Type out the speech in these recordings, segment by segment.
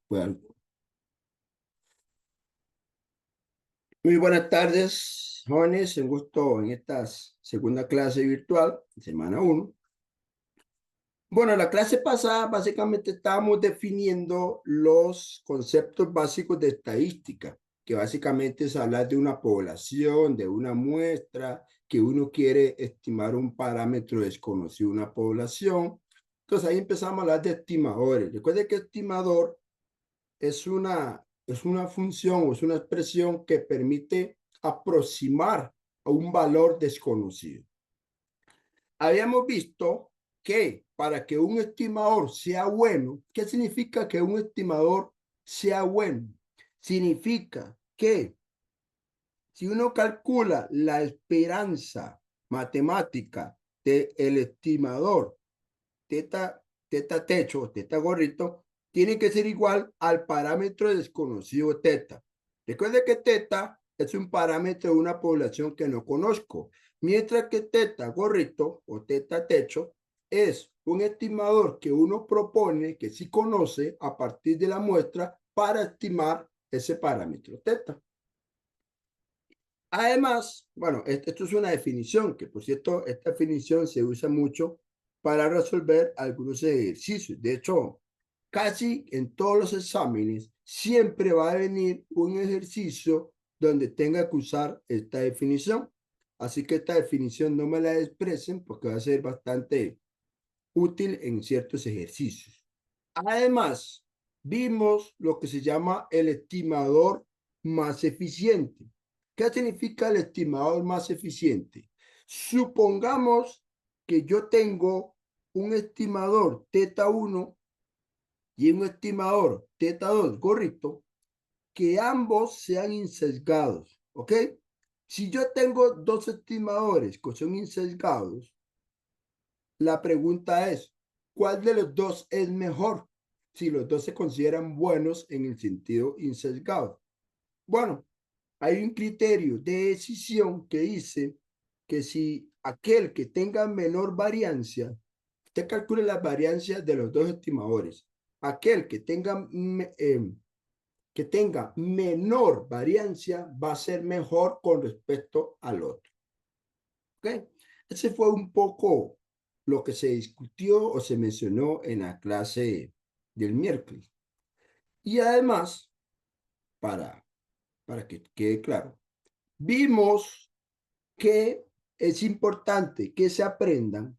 Bueno, muy buenas tardes, jóvenes. Un gusto en esta segunda clase virtual, semana uno. Bueno, la clase pasada básicamente estábamos definiendo los conceptos básicos de estadística, que básicamente es hablar de una población, de una muestra, que uno quiere estimar un parámetro desconocido de una población. Entonces ahí empezamos a hablar de estimadores. Recuerden que estimador es una función o es una expresión que permite aproximar a un valor desconocido. Habíamos visto que para que un estimador sea bueno, ¿qué significa que un estimador sea bueno? Significa que si uno calcula la esperanza matemática del estimador, teta techo, teta gorrito, tiene que ser igual al parámetro desconocido teta. Recuerde que teta es un parámetro de una población que no conozco, mientras que teta gorrito o teta techo es un estimador que uno propone, que sí conoce a partir de la muestra para estimar ese parámetro teta. Además, bueno, esto es una definición, que por cierto, esta definición se usa mucho para resolver algunos ejercicios. De hecho, casi en todos los exámenes siempre va a venir un ejercicio donde tenga que usar esta definición. Así que esta definición no me la expresen porque va a ser bastante útil en ciertos ejercicios. Además, vimos lo que se llama el estimador más eficiente. ¿Qué significa el estimador más eficiente? Supongamos que yo tengo un estimador teta 1 y un estimador teta 2 gorrito, que ambos sean insesgados, ¿ok? Si yo tengo dos estimadores que son insesgados, la pregunta es, ¿cuál de los dos es mejor? Si los dos se consideran buenos en el sentido insesgado. Bueno, hay un criterio de decisión que dice que si aquel que tenga menor variancia, usted calcule las variancias de los dos estimadores, aquel que tenga menor variancia va a ser mejor con respecto al otro. ¿Ok? Ese fue un poco lo que se discutió o se mencionó en la clase del miércoles. Y además, para, para que quede claro, vimos que es importante que se aprendan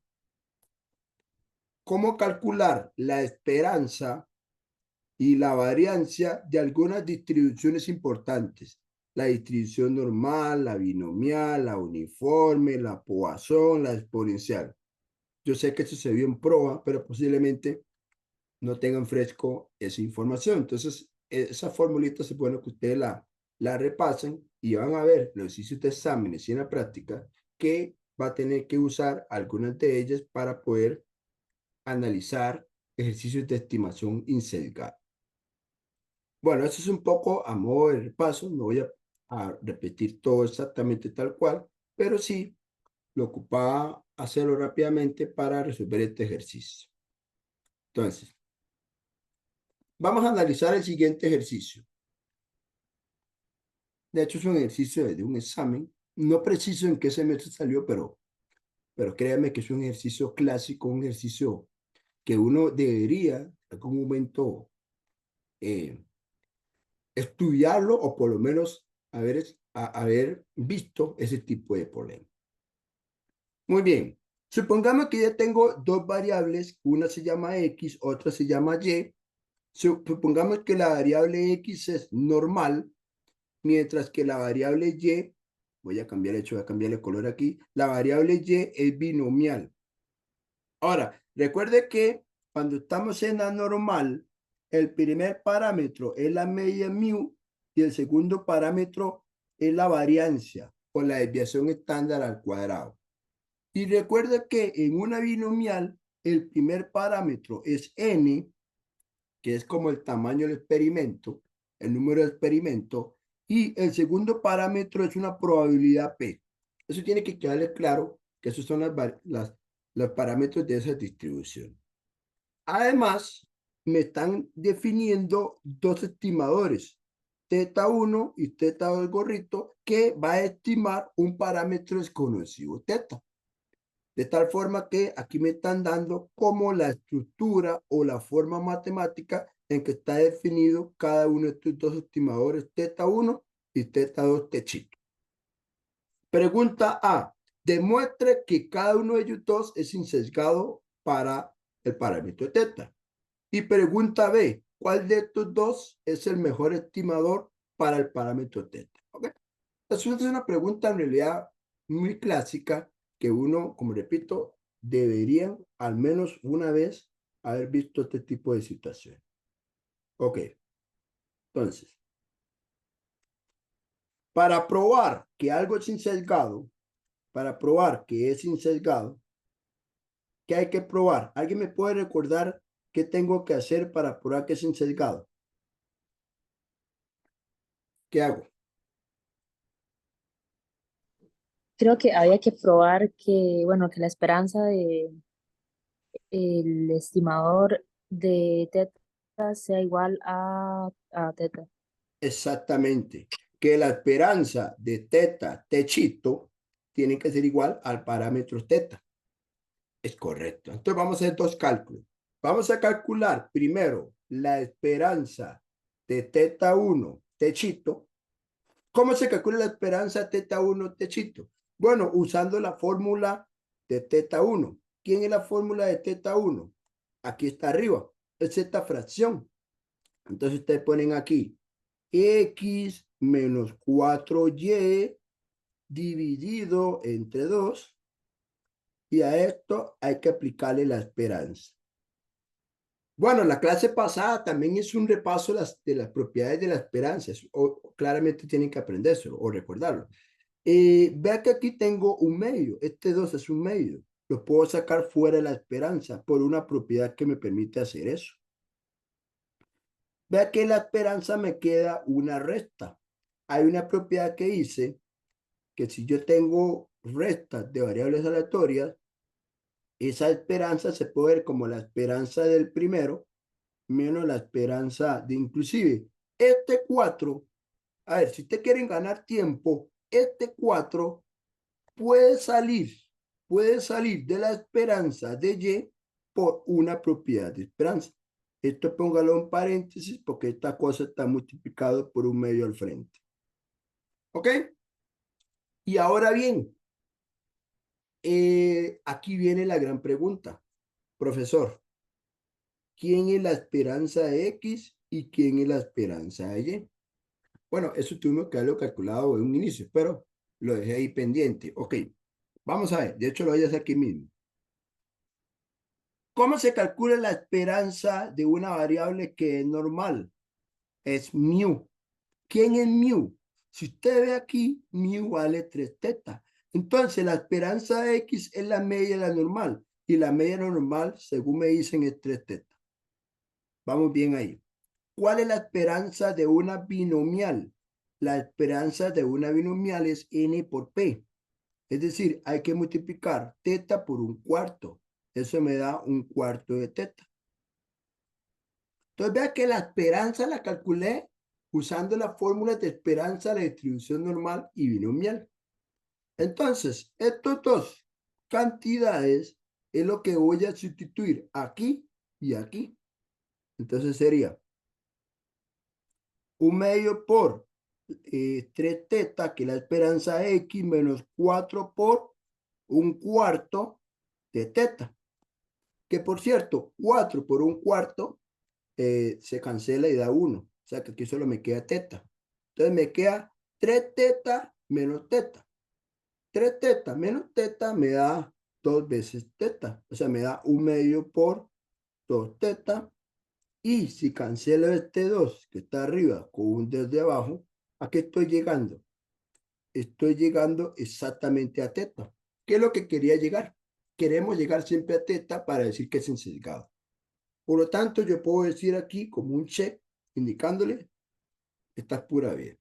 cómo calcular la esperanza y la variancia de algunas distribuciones importantes. La distribución normal, la binomial, la uniforme, la Poisson, la exponencial. Yo sé que esto se vio en prueba, pero posiblemente no tengan fresco esa información. Entonces, esa formulita se puede que ustedes la repasen y van a ver los ejercicios de exámenes y en la práctica que va a tener que usar algunas de ellas para poder analizar ejercicios de estimación insesgada. Bueno, eso es un poco a modo de repaso, no voy a repetir todo exactamente tal cual, pero sí lo ocupaba hacerlo rápidamente para resolver este ejercicio. Entonces, vamos a analizar el siguiente ejercicio. De hecho, es un ejercicio de un examen. No preciso en qué semestre salió, pero créanme que es un ejercicio clásico, un ejercicio que uno debería en algún momento eh, estudiarlo o por lo menos haber visto ese tipo de problema. Muy bien. Supongamos que ya tengo dos variables, una se llama X, otra se llama Y. Supongamos que la variable X es normal, mientras que la variable Y, voy a cambiar el hecho, voy a cambiar el color aquí, la variable Y es binomial. Ahora, recuerde que cuando estamos en la normal, el primer parámetro es la media mu y el segundo parámetro es la variancia o la desviación estándar al cuadrado. Y recuerda que en una binomial, el primer parámetro es n, que es como el tamaño del experimento, el número de experimento, y el segundo parámetro es una probabilidad p. Eso tiene que quedarle claro que esos son los parámetros de esa distribución. Además, me están definiendo dos estimadores, teta 1 y teta 2 gorrito, que va a estimar un parámetro desconocido teta. De tal forma que aquí me están dando como la estructura o la forma matemática en que está definido cada uno de estos dos estimadores, teta 1 y teta 2 techito. Pregunta A. Demuestre que cada uno de ellos dos es insesgado para el parámetro teta. Y pregunta B. ¿Cuál de estos dos es el mejor estimador para el parámetro teta? ¿Okay? Eso es una pregunta en realidad muy clásica que uno, como repito, deberían al menos una vez haber visto este tipo de situación. Ok, entonces, para probar que algo es insesgado, para probar que es insesgado, ¿qué hay que probar? ¿Alguien me puede recordar qué tengo que hacer para probar que es insesgado? ¿Qué hago? Creo que había que probar que, bueno, que la esperanza de el estimador de teta sea igual a teta. Exactamente, que la esperanza de teta techito tiene que ser igual al parámetro teta. Es correcto. Entonces vamos a hacer dos cálculos. Vamos a calcular primero la esperanza de teta 1 techito. ¿Cómo se calcula la esperanza teta 1 techito? Bueno, usando la fórmula de teta 1. ¿Quién es la fórmula de teta 1? Aquí está arriba. Es esta fracción. Entonces ustedes ponen aquí x menos 4y dividido entre 2 y a esto hay que aplicarle la esperanza. Bueno, la clase pasada también es un repaso de las propiedades de la esperanza. O, claramente tienen que aprenderlo o recordarlo. Vea que aquí tengo un medio. Este 2 es un medio. Lo puedo sacar fuera de la esperanza por una propiedad que me permite hacer eso. Vea que la esperanza me queda una resta. Hay una propiedad que dice que si yo tengo restas de variables aleatorias, esa esperanza se puede ver como la esperanza del primero menos la esperanza de inclusive. Este 4, a ver, si ustedes quieren ganar tiempo, este 4 puede salir, puede salir de la esperanza de Y por una propiedad de esperanza. Esto póngalo en paréntesis porque esta cosa está multiplicado por un medio al frente. ¿Ok? Y ahora bien, aquí viene la gran pregunta. Profesor, ¿quién es la esperanza de X y quién es la esperanza de Y? Bueno, eso tuvimos que haberlo calculado en un inicio, pero lo dejé ahí pendiente. Ok, vamos a ver. De hecho, lo voy a hacer aquí mismo. ¿Cómo se calcula la esperanza de una variable que es normal? Es mu. ¿Quién es mu? Si usted ve aquí, mu vale 3 teta. Entonces, la esperanza de X es la media de la normal. Y la media normal, según me dicen, es 3 teta. Vamos bien ahí. ¿Cuál es la esperanza de una binomial? La esperanza de una binomial es n por p. Es decir, hay que multiplicar teta por un cuarto. Eso me da un cuarto de teta. Entonces vea que la esperanza la calculé usando las fórmulas de esperanza, la distribución normal y binomial. Entonces, estas dos cantidades es lo que voy a sustituir aquí y aquí. Entonces sería un medio por 3 teta, que es la esperanza X, menos 4 por un cuarto de teta. Que por cierto, 4 por un cuarto se cancela y da 1. O sea que aquí solo me queda teta. Entonces me queda 3 teta menos teta. 3 teta menos teta me da 2 veces teta. O sea, me da un medio por 2 teta. Y si cancelo este 2 que está arriba con un desde abajo, ¿a qué estoy llegando? Estoy llegando exactamente a teta. ¿Qué es lo que quería llegar? Queremos llegar siempre a teta para decir que es ensesgado. Por lo tanto, yo puedo decir aquí como un check, indicándole, esta es pura vida.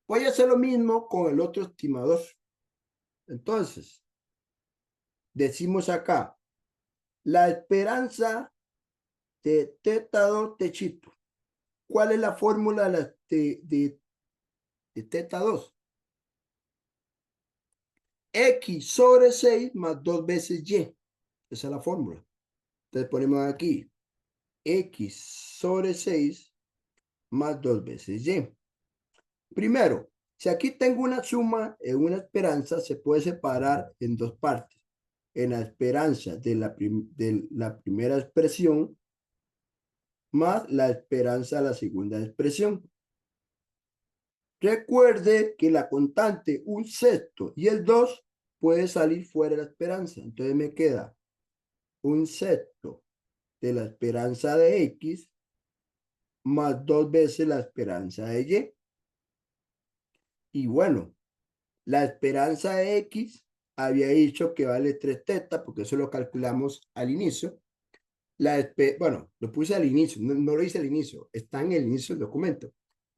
Voy a hacer lo mismo con el otro estimador. Entonces, decimos acá, la esperanza de teta 2 techito. ¿Cuál es la fórmula de teta 2? X sobre 6 más 2 veces Y. Esa es la fórmula. Entonces ponemos aquí X sobre 6 más 2 veces Y. Primero, si aquí tengo una suma en una esperanza, se puede separar en dos partes. En la esperanza de la primera expresión más la esperanza de la segunda expresión. Recuerde que la constante un sexto y el 2 puede salir fuera de la esperanza. Entonces me queda un sexto de la esperanza de X más 2 veces la esperanza de Y. Y bueno, la esperanza de X había dicho que vale 3 tetas, porque eso lo calculamos al inicio. Bueno, lo puse al inicio, no lo hice al inicio, está en el inicio del documento.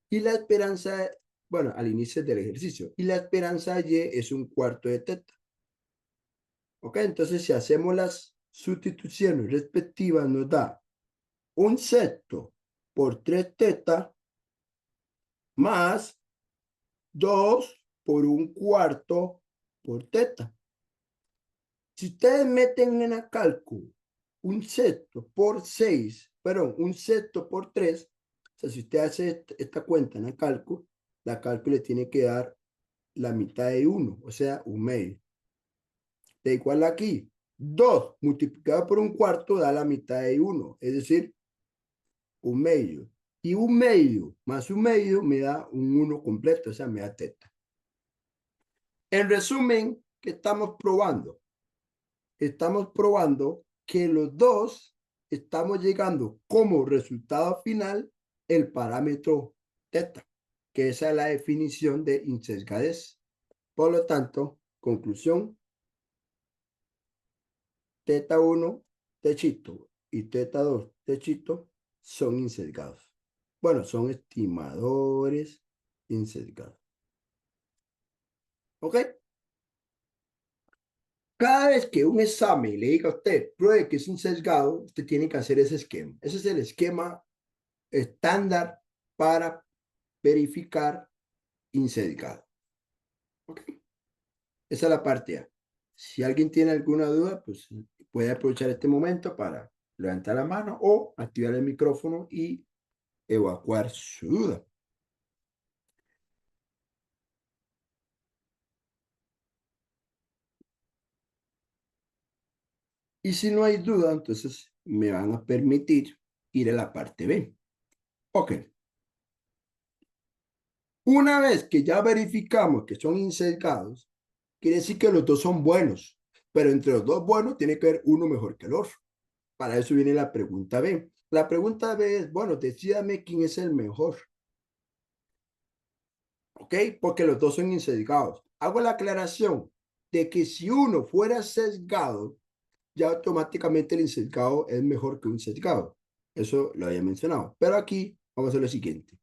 Y la esperanza, bueno, al inicio del ejercicio. Y la esperanza Y es un cuarto de teta. ¿Ok? Entonces, si hacemos las sustituciones respectivas, nos da un sexto por 3 teta más 2 por un cuarto por teta. Si ustedes meten en el cálculo un sexto por 6, perdón, un sexto por 3, o sea, si usted hace esta cuenta en el cálculo, la cálculo le tiene que dar la mitad de 1, o sea, un medio. Da igual aquí. 2 multiplicado por un cuarto da la mitad de 1, es decir, un medio. Y un medio más un medio me da un 1 completo, o sea, me da teta. En resumen, ¿qué estamos probando? Estamos probando que los dos estamos llegando como resultado final el parámetro teta, que esa es la definición de insesgadez. Por lo tanto, conclusión, teta 1, techito, y teta 2, techito, son insesgados. Bueno, son estimadores insesgados. ¿Ok? Cada vez que un examen le diga a usted, pruebe que es un sesgado, usted tiene que hacer ese esquema. Ese es el esquema estándar para verificar insesgado. ¿Ok? Esa es la parte A. Si alguien tiene alguna duda, pues puede aprovechar este momento para levantar la mano o activar el micrófono y evacuar su duda. Y si no hay duda, entonces me van a permitir ir a la parte B. Ok. Una vez que ya verificamos que son insesgados, quiere decir que los dos son buenos, pero entre los dos buenos tiene que haber uno mejor que el otro. Para eso viene la pregunta B. La pregunta B es, bueno, decídame quién es el mejor. ¿Ok? Porque los dos son insesgados. Hago la aclaración de que si uno fuera sesgado, ya automáticamente el insesgado es mejor que un sesgado. Eso lo había mencionado. Pero aquí vamos a hacer lo siguiente.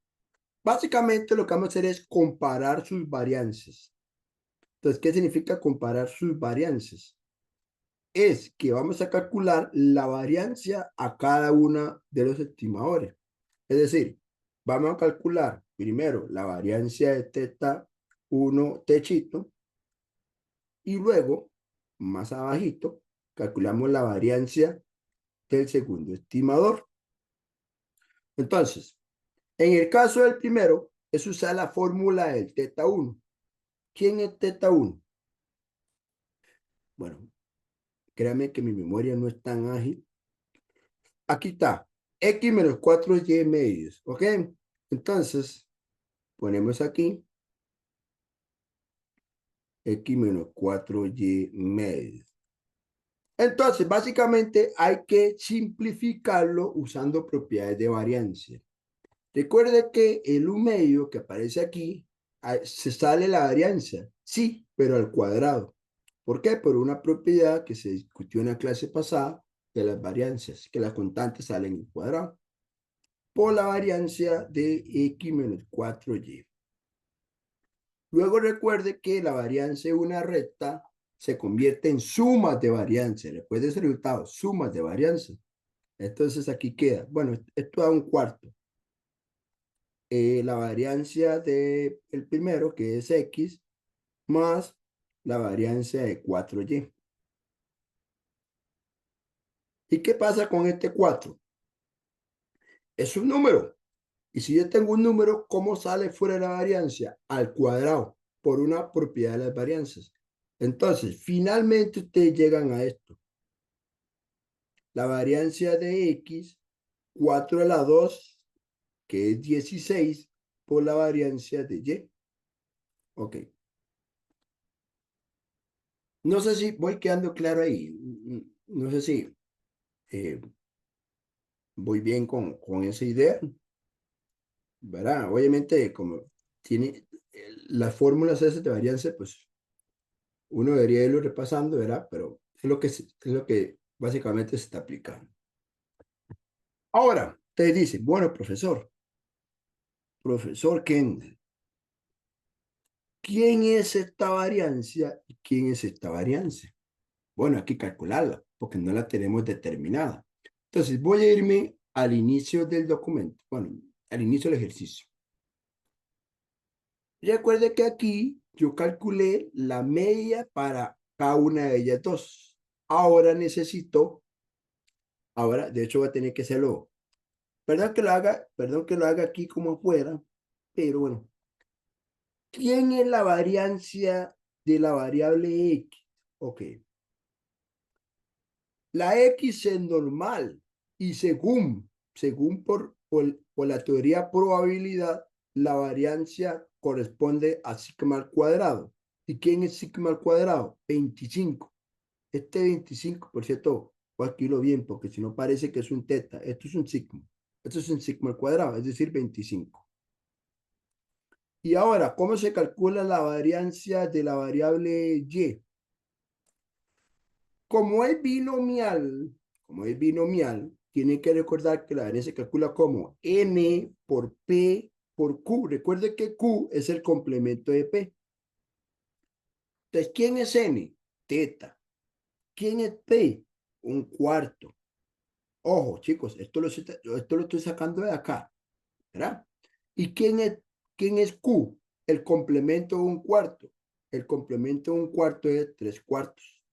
Básicamente lo que vamos a hacer es comparar sus varianzas. Entonces, ¿qué significa comparar sus varianzas? Es que vamos a calcular la variancia a cada una de los estimadores. Es decir, vamos a calcular primero la variancia de teta 1 techito y luego, más abajito, calculamos la variancia del segundo estimador. Entonces, en el caso del primero, es usar la fórmula del teta 1. ¿Quién es teta 1? Bueno, créame que mi memoria no es tan ágil. Aquí está, x menos 4y medios, ¿ok? Entonces, ponemos aquí x menos 4y medios. Entonces, básicamente hay que simplificarlo usando propiedades de variancia. Recuerde que el u medio que aparece aquí, se sale la varianza, sí, pero al cuadrado. ¿Por qué? Por una propiedad que se discutió en la clase pasada de las variancias, que las constantes salen al cuadrado, por la variancia de x menos 4y. Luego recuerde que la varianza de una recta se convierte en sumas de varianza. Después de ese resultado, sumas de varianza. Entonces aquí queda, bueno, esto da un cuarto. La variancia de el primero, que es X, más la variancia de 4Y. ¿Y qué pasa con este 4? Es un número. Y si yo tengo un número, ¿cómo sale fuera de la variancia? Al cuadrado, por una propiedad de las varianzas. Entonces, finalmente ustedes llegan a esto. La variancia de X, 4 a la 2, que es 16, por la variancia de Y. Ok. No sé si voy quedando claro ahí. No sé si eh, voy bien con esa idea, ¿verdad? Obviamente, como tiene las fórmulas esas de varianza, pues uno debería irlo repasando, ¿verdad? Pero es lo que básicamente se está aplicando. Ahora, te dice, bueno, profesor Ken, ¿quién es esta variancia y quién es esta variancia? Bueno, hay que calcularla porque no la tenemos determinada. Entonces, voy a irme al inicio del documento, bueno, al inicio del ejercicio. Recuerde que aquí yo calculé la media para cada una de ellas dos. Ahora necesito, ahora de hecho voy a tener que hacerlo. Perdón que lo haga aquí como afuera, pero bueno, ¿quién es la variancia de la variable X? Ok, la X es normal y según por la teoría probabilidad, la variancia corresponde a sigma al cuadrado. ¿Y quién es sigma al cuadrado? 25. Este 25, por cierto, voy a escribirlo bien porque si no parece que es un teta. Esto es un sigma. Esto es un sigma al cuadrado, es decir, 25. Y ahora, ¿cómo se calcula la variancia de la variable Y? Como es binomial, como es binomial, tienen que recordar que la varianza se calcula como N por P por Q. Recuerde que Q es el complemento de P. Entonces, ¿quién es N? Teta. ¿Quién es P? Un cuarto. Ojo, chicos, esto lo estoy sacando de acá, ¿verdad? ¿Y quién es Q? El complemento de un cuarto. El complemento de un cuarto es 3 cuartos.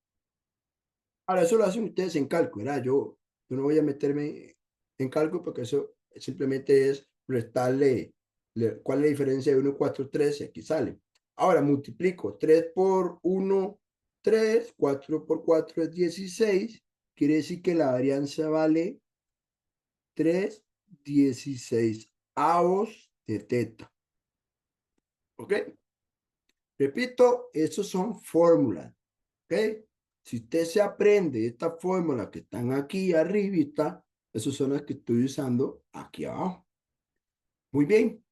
Ahora, eso lo hacen ustedes en cálculo, ¿verdad? Yo no voy a meterme en cálculo porque eso simplemente es restarle cuál es la diferencia de 1, 4, 3, y aquí sale. Ahora multiplico 3 por 1, 3, 4 por 4 es 16. Quiere decir que la varianza vale 3/16 de teta. ¿Ok? Repito, esos son fórmulas. ¿Ok? Si usted se aprende estas fórmulas que están aquí arribita, esas son las que estoy usando aquí abajo. Muy bien.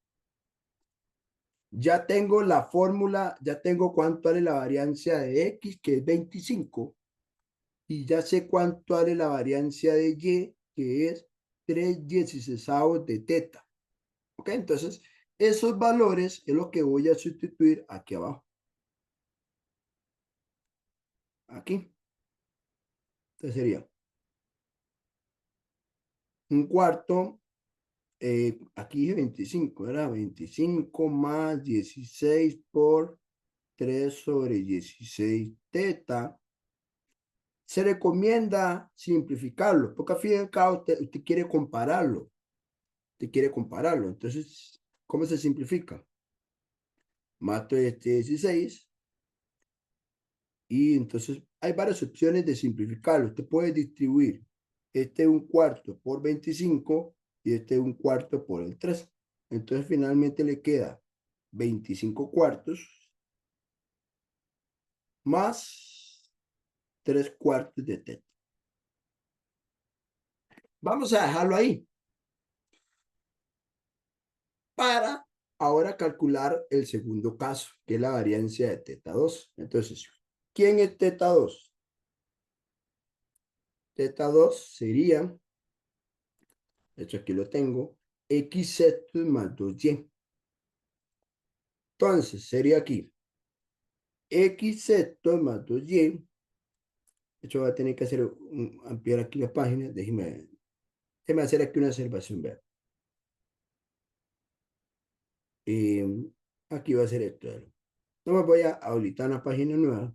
Ya tengo la fórmula, ya tengo cuánto vale la variancia de X, que es 25. Y ya sé cuánto vale la variancia de Y, que es 3/16 de teta. ¿Ok? Entonces, esos valores es lo que voy a sustituir aquí abajo. Aquí. Entonces sería un cuarto, aquí es 25, ¿verdad? 25 más 16 por 3/16 teta. Se recomienda simplificarlo, porque al fin y al cabo usted quiere compararlo. Usted quiere compararlo. Entonces, ¿cómo se simplifica? Mato este 16 y entonces hay varias opciones de simplificarlo. Usted puede distribuir este un cuarto por 25 y este un cuarto por el 3. Entonces finalmente le queda 25 cuartos más 3 cuartos de teta. Vamos a dejarlo ahí para ahora calcular el segundo caso, que es la variancia de teta 2. Entonces, ¿quién es teta 2? Teta 2 sería, de hecho aquí lo tengo, x sextos más 2y. Entonces, sería aquí x sextos más 2y. De hecho, voy a tener que ampliar aquí la página. Déjeme. Déjeme hacer aquí una observación, vean. Eh, aquí va a ser esto. Vean. No me voy a habilitar una página nueva.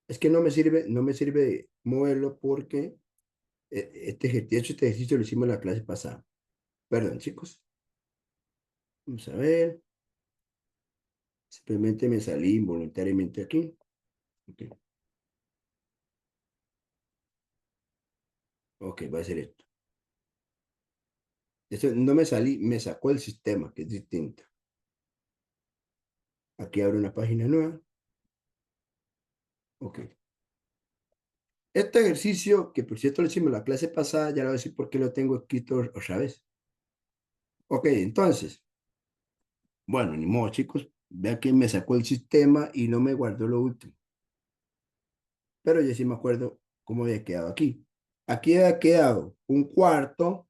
Es que no me sirve moverlo porque este ejercicio lo hicimos en la clase pasada. Perdón, chicos. Vamos a ver. Simplemente me salí involuntariamente aquí. Ok, ok, va a ser esto. Eso no me salí, me sacó el sistema, que es distinto. Aquí abro una página nueva. Ok. Este ejercicio, que por cierto lo hicimos en la clase pasada, ya le voy a decir por qué lo tengo escrito otra vez. Ok, entonces, bueno, ni modo, chicos. Vea que me sacó el sistema y no me guardó lo último. Pero yo sí me acuerdo cómo había quedado aquí. Aquí había quedado un cuarto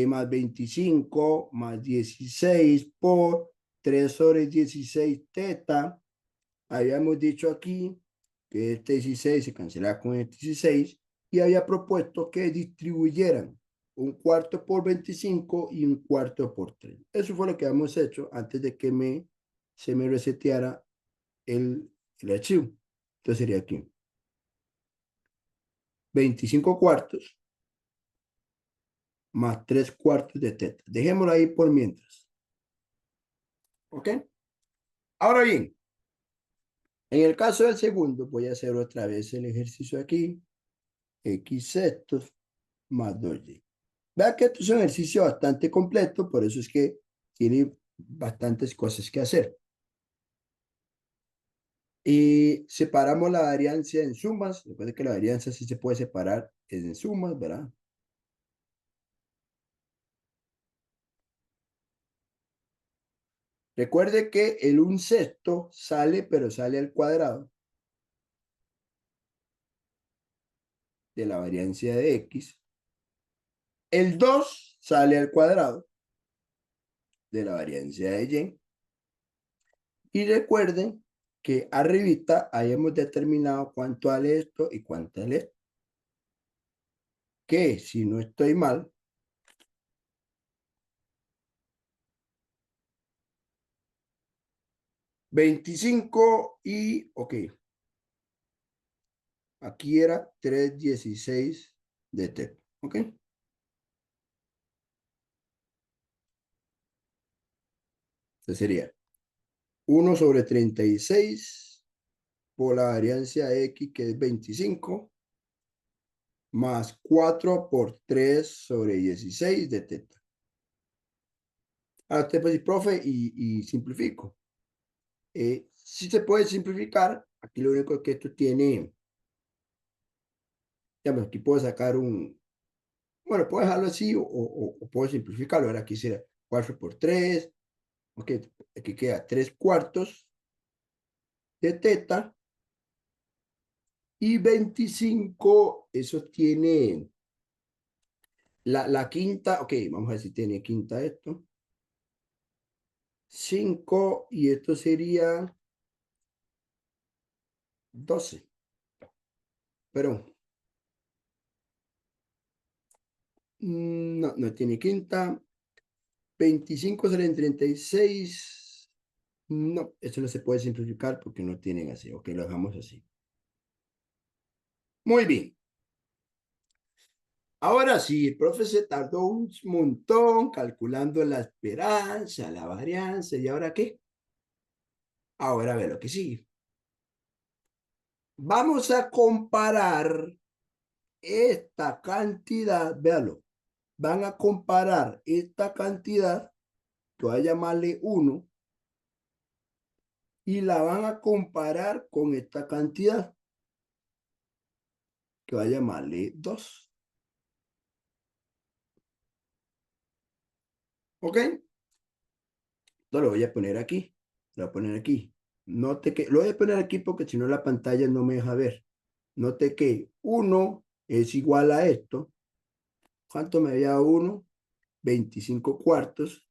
más 25 más 16 por 3 sobre 16 teta. Habíamos dicho aquí que este 16 se cancela con este 16 y había propuesto que distribuyeran un cuarto por 25 y un cuarto por 3. Eso fue lo que habíamos hecho antes de que se me reseteara el archivo. Entonces sería aquí 25 cuartos más 3 cuartos de teta. Dejémoslo ahí por mientras. ¿Ok? Ahora bien, en el caso del segundo, voy a hacer otra vez el ejercicio aquí. X sextos más 2y. Vea que esto es un ejercicio bastante completo, por eso es que tiene bastantes cosas que hacer. Y separamos la variancia en sumas. Recuerde que la variancia sí se puede separar en sumas, ¿verdad? Recuerde que el un sexto sale, pero sale al cuadrado de la variancia de x. El 2 sale al cuadrado de la variancia de y. Y recuerden que arribita hayamos determinado cuánto vale esto y cuánto vale esto. Que si no estoy mal, 25 y, ok, aquí era 3,16 de T, ok. Entonces sería 1 sobre 36 por la variancia X, que es 25, más 4 por 3 sobre 16 de teta. Ahora usted puede decir, profe, y simplifico. Si se puede simplificar, aquí lo único que esto tiene, digamos, aquí puedo sacar bueno, puedo dejarlo así o puedo simplificarlo. Ahora aquí será 4 por 3, ok, aquí queda 3 cuartos de teta y 25, eso tiene la quinta, ok, vamos a ver si tiene quinta esto. 5 y esto sería 12, pero no, no tiene quinta. 25 salen 36. No, eso no se puede simplificar porque no tienen así. Ok, lo dejamos así. Muy bien. Ahora sí, el profe se tardó un montón calculando la esperanza, la varianza, ¿y ahora qué? Ahora ve lo que sigue. Vamos a comparar esta cantidad, véalo, van a comparar esta cantidad, que voy a llamarle 1, y la van a comparar con esta cantidad, que voy a llamarle 2. ¿Ok? Entonces lo voy a poner aquí, lo voy a poner aquí. Note que, lo voy a poner aquí porque si no la pantalla no me deja ver. Note que 1 es igual a esto. ¿Cuánto me había dado 1? 25 cuartos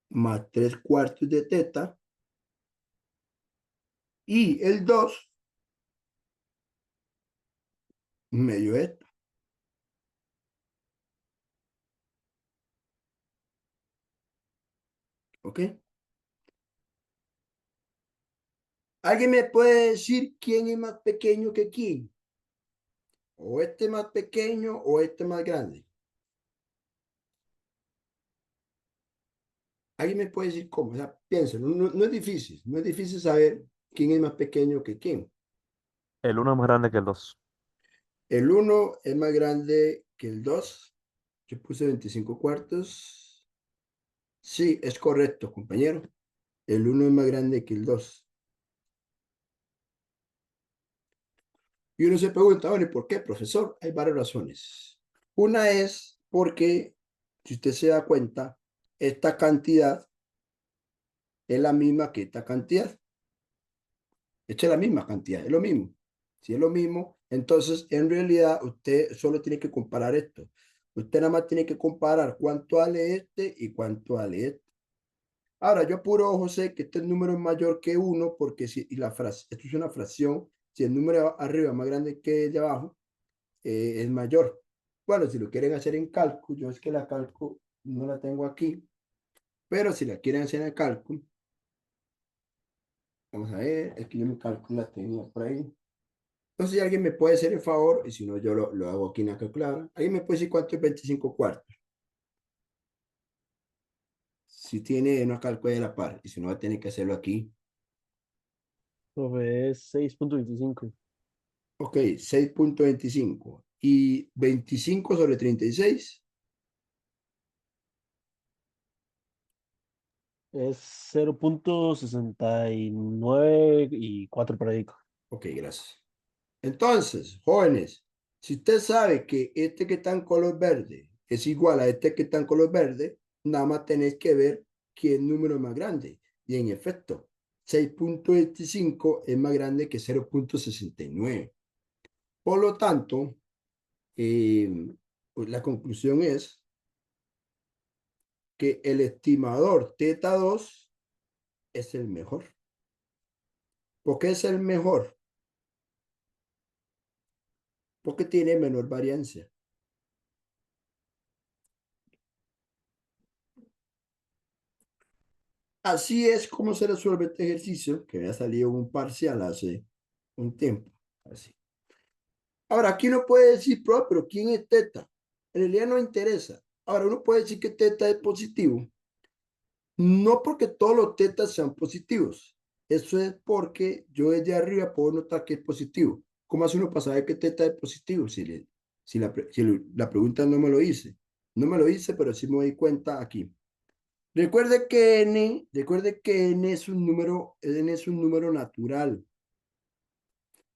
más 3 cuartos de teta. Y el 2 medio esto. ¿Ok? ¿Alguien me puede decir quién es más pequeño que quién? ¿O este más pequeño o este más grande? ¿Alguien me puede decir cómo? O sea, piénsalo, no es difícil, no es difícil saber quién es más pequeño que quién. El uno es más grande que el 2. El uno es más grande que el 2. Yo puse 25 cuartos. Sí, es correcto, compañero. El uno es más grande que el 2. Y uno se pregunta, bueno, ¿y por qué, profesor? Hay varias razones. Una es porque, si usted se da cuenta, esta cantidad es la misma que esta cantidad. Echa la misma cantidad, es lo mismo. Si es lo mismo, entonces en realidad usted solo tiene que comparar esto. Usted nada más tiene que comparar cuánto vale este y cuánto vale este. Ahora, yo puro ojo sé que este número es mayor que uno porque si y la frase, esto es una fracción, si el número arriba es más grande que el de abajo, es mayor. Bueno, si lo quieren hacer en cálculo, yo es que la cálculo no la tengo aquí, pero si la quieren hacer en cálculo, vamos a ver, es que yo mi cálculo la tenía por ahí. Entonces, si alguien me puede hacer el favor, y si no, yo lo hago aquí en la calculadora. ¿Alguien me puede decir cuánto es 25 cuartos? Si tiene una calculadora de la par, y si no, va a tener que hacerlo aquí. Profe, es 6.25. Ok, 6.25. Y 25 sobre 36. Es 0.69 y 4 por ahí. Ok, gracias. Entonces, jóvenes, si usted sabe que este que está en color verde es igual a este que está en color verde, nada más tenéis que ver qué número es más grande. Y en efecto, 6.25 es más grande que 0.69. Por lo tanto, pues la conclusión es que el estimador teta 2 es el mejor. ¿Por qué es el mejor? Porque tiene menor variancia. Así es como se resuelve este ejercicio, que me ha salido un parcial hace un tiempo. Así. Ahora, aquí uno puede decir, pero ¿quién es teta? En realidad no interesa. Ahora, uno puede decir que teta es positivo. No porque todos los tetas sean positivos. Eso es porque yo desde arriba puedo notar que es positivo. ¿Cómo hace uno para saber que teta es positivo? Si la pregunta no me lo hice. No me lo hice, pero sí me doy cuenta aquí. Recuerde que n es un número natural.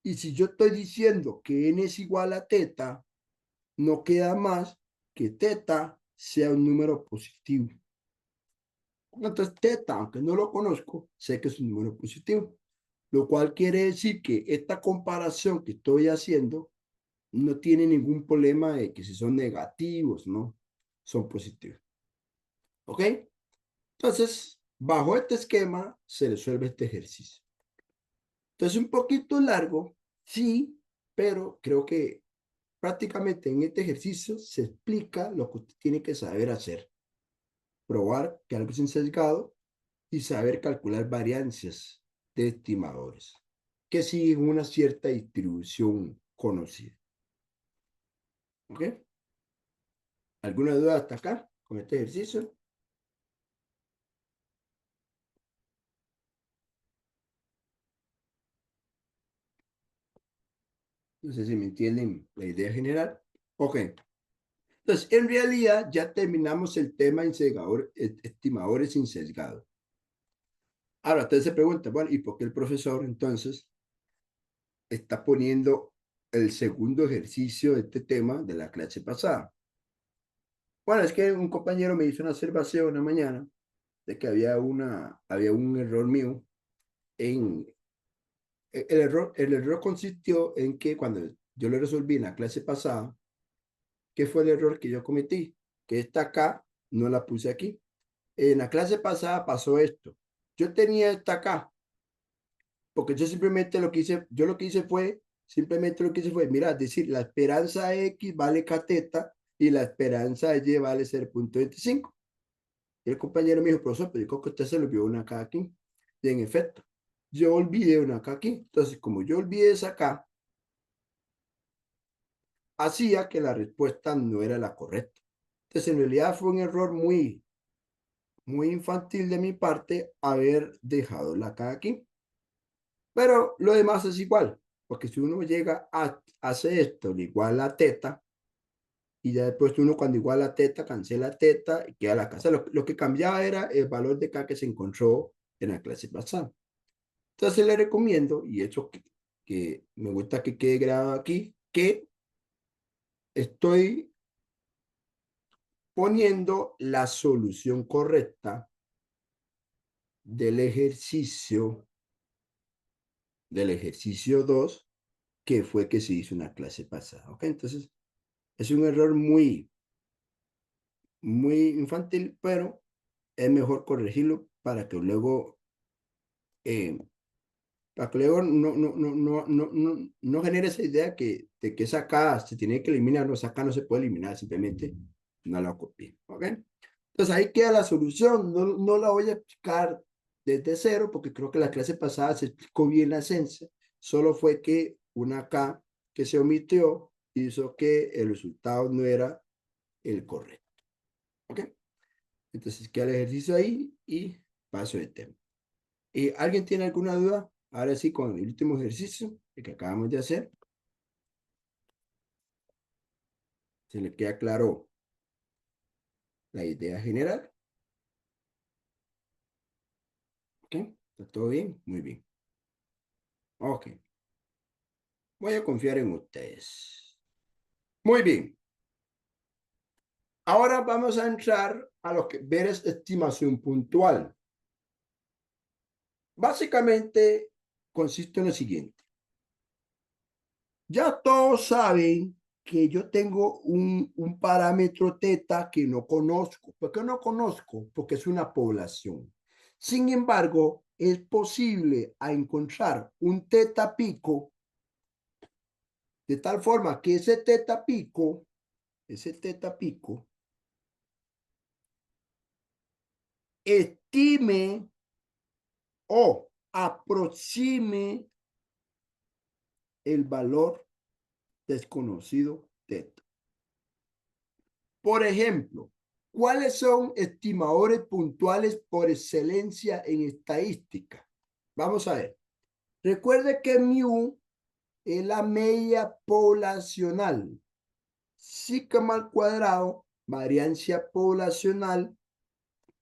Y si yo estoy diciendo que n es igual a teta, no queda más que teta sea un número positivo. Entonces, teta, aunque no lo conozco, sé que es un número positivo, lo cual quiere decir que esta comparación que estoy haciendo no tiene ningún problema de que si son negativos, ¿no? Son positivos. ¿Ok? Entonces, bajo este esquema se resuelve este ejercicio. Entonces, un poquito largo, sí, pero creo que prácticamente en este ejercicio se explica lo que usted tiene que saber hacer. Probar que algo es sesgado y saber calcular variancias de estimadores que siguen una cierta distribución conocida. ¿Ok? ¿Alguna duda hasta acá con este ejercicio? No sé si me entienden la idea general. Ok. Entonces, en realidad ya terminamos el tema estimadores sin sesgado. Ahora, usted se pregunta, bueno, ¿y por qué el profesor entonces está poniendo el segundo ejercicio de este tema de la clase pasada? Bueno, es que un compañero me hizo una observación una mañana de que había un error mío en, el error consistió en que cuando yo lo resolví en la clase pasada, ¿qué fue el error que yo cometí? Que esta acá no la puse aquí. En la clase pasada pasó esto. Yo tenía esta acá, porque yo simplemente yo lo que hice fue simplemente lo que hice fue, mira, decir, la esperanza X vale k teta y la esperanza Y vale 0.25. Y el compañero me dijo, profesor, pero yo creo que usted se lo olvidó una K aquí. Y en efecto, yo olvidé una K aquí. Entonces, como yo olvidé esa K, hacía que la respuesta no era la correcta. Entonces, en realidad fue un error muy infantil de mi parte haber dejado la K aquí. Pero lo demás es igual, porque si uno llega a hacer esto igual a teta, y ya después uno cuando igual a teta, cancela teta y queda la casa. Lo que cambiaba era el valor de K que se encontró en la clase pasada. Entonces le recomiendo, y hecho que me gusta que quede grabado aquí, que estoy poniendo la solución correcta del ejercicio 2, que fue que se hizo en la clase pasada. ¿Ok? Entonces, es un error muy infantil, pero es mejor corregirlo eh, para que luego no genere esa idea de que esa K se tiene que eliminar, no, esa K no se puede eliminar, simplemente no la copié, ¿ok? Entonces ahí queda la solución, no la voy a explicar desde cero, porque creo que la clase pasada se explicó bien la esencia, solo fue que una K que se omitió hizo que el resultado no era el correcto, ¿ok? Entonces queda el ejercicio ahí y paso de tema. ¿Alguien tiene alguna duda? Ahora sí, con el último ejercicio, el que acabamos de hacer. ¿Se le queda claro la idea general? ¿Ok? ¿Está todo bien? Muy bien. Ok. Voy a confiar en ustedes. Muy bien. Ahora vamos a entrar a lo que ver es estimación puntual. Básicamente consiste en lo siguiente. Ya todos saben que yo tengo un parámetro teta que no conozco. ¿Por qué no conozco? Porque es una población. Sin embargo, es posible encontrar un teta pico de tal forma que ese teta pico, estime o aproxime el valor desconocido teta. Por ejemplo, ¿cuáles son estimadores puntuales por excelencia en estadística? Vamos a ver. Recuerde que mu es la media poblacional. Sigma al cuadrado, variancia poblacional.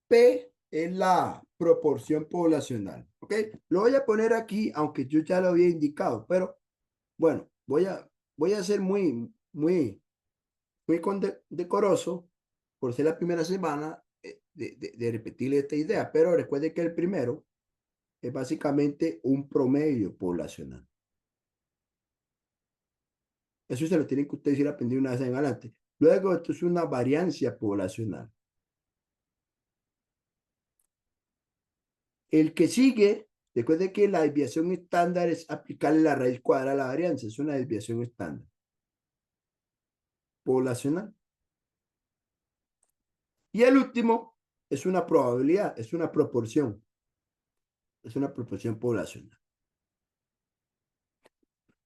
P es la proporción poblacional. ¿Ok? Lo voy a poner aquí, aunque yo ya lo había indicado, pero bueno, voy a ser muy decoroso por ser la primera semana de repetir esta idea, pero recuerde que el primero es básicamente un promedio poblacional. Eso se lo tienen que ustedes ir aprendiendo una vez en adelante. Luego, esto es una variancia poblacional. El que sigue, recuerde que la desviación estándar es aplicarle la raíz cuadrada a la varianza, es una desviación estándar poblacional. Y el último es una probabilidad, es una proporción poblacional.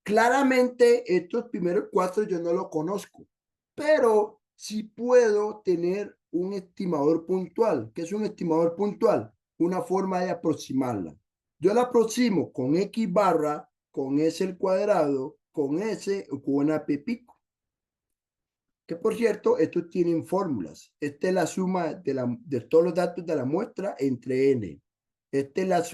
Claramente, estos primeros cuatro yo no los conozco, pero sí puedo tener un estimador puntual. ¿Qué es un estimador puntual? Una forma de aproximarla. Yo la aproximo con X barra, con S al cuadrado, con S o con una P pico. Que por cierto, estos tienen fórmulas. Esta es la suma de todos los datos de la muestra entre N. Esta es la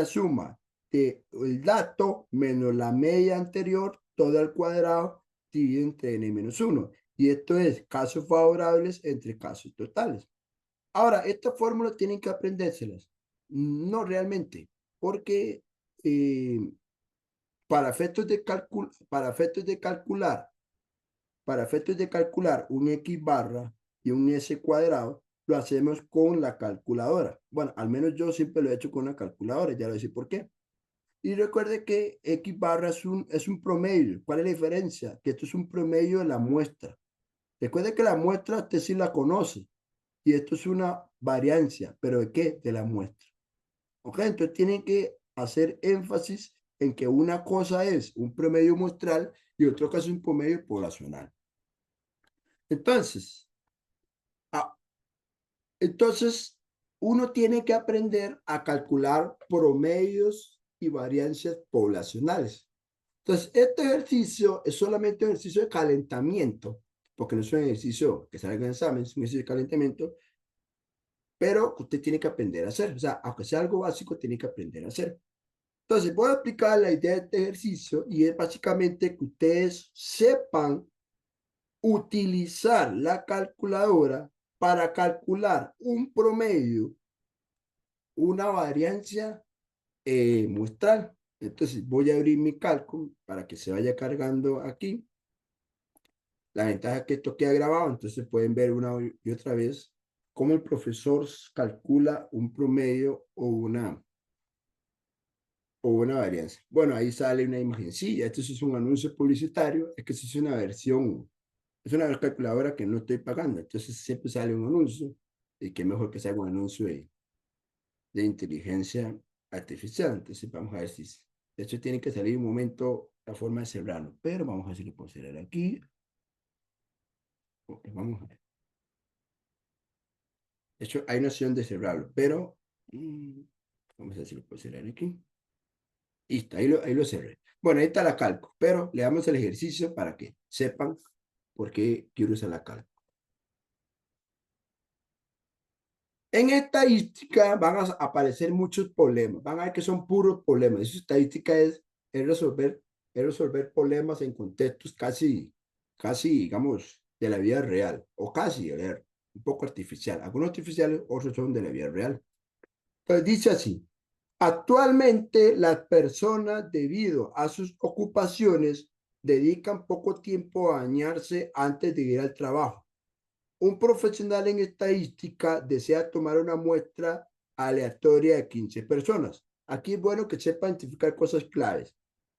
suma del dato menos la media anterior, todo al cuadrado, dividido entre n-1. Y esto es casos favorables entre casos totales. Ahora, estas fórmulas tienen que aprendérselas. No realmente, porque para efectos de calcular un X barra y un S cuadrado, lo hacemos con la calculadora. Bueno, al menos yo siempre lo he hecho con la calculadora, ya lo decía por qué. Y recuerde que X barra es un promedio. ¿Cuál es la diferencia? Que esto es un promedio de la muestra. Recuerde que la muestra usted sí la conoce. Y esto es una variancia. ¿Pero de qué? De la muestra. ¿Ok? Entonces tienen que hacer énfasis en que una cosa es un promedio muestral y otra cosa es un promedio poblacional. Entonces, ah, entonces, uno tiene que aprender a calcular promedios y variancias poblacionales. Entonces, este ejercicio es solamente un ejercicio de calentamiento, porque no es un ejercicio que salga en examen, es un ejercicio de calentamiento, pero usted tiene que aprender a hacer. O sea, aunque sea algo básico, tiene que aprender a hacer. Entonces, voy a explicar la idea de este ejercicio y es básicamente que ustedes sepan utilizar la calculadora para calcular un promedio, una variancia muestral. Entonces voy a abrir mi cálculo para que se vaya cargando aquí. La ventaja es que esto queda grabado, entonces pueden ver una y otra vez cómo el profesor calcula un promedio o una varianza. Bueno, ahí sale una imagencilla. Esto es un anuncio publicitario. Es que esto es una versión, es una calculadora que no estoy pagando. Entonces siempre sale un anuncio y qué mejor que salga un anuncio de inteligencia artificial. Entonces vamos a ver si... De hecho, tiene que salir un momento la forma de cerrarlo, pero vamos a ver si lo puedo cerrar aquí. Ok, vamos a ver. De hecho, hay una opción de cerrarlo, pero vamos a ver si lo puedo cerrar aquí. Listo, ahí lo cerré. Bueno, ahí está la calco, pero le damos el ejercicio para que sepan por qué quiero usar la calco. En estadística van a aparecer muchos problemas. Van a ver que son puros problemas. Esa estadística es resolver problemas en contextos casi, digamos, de la vida real. O casi, un poco artificial. Algunos artificiales, otros son de la vida real. Entonces dice así. Actualmente las personas, debido a sus ocupaciones, dedican poco tiempo a bañarse antes de ir al trabajo. Un profesional en estadística desea tomar una muestra aleatoria de 15 personas. Aquí es bueno que sepa identificar cosas claves.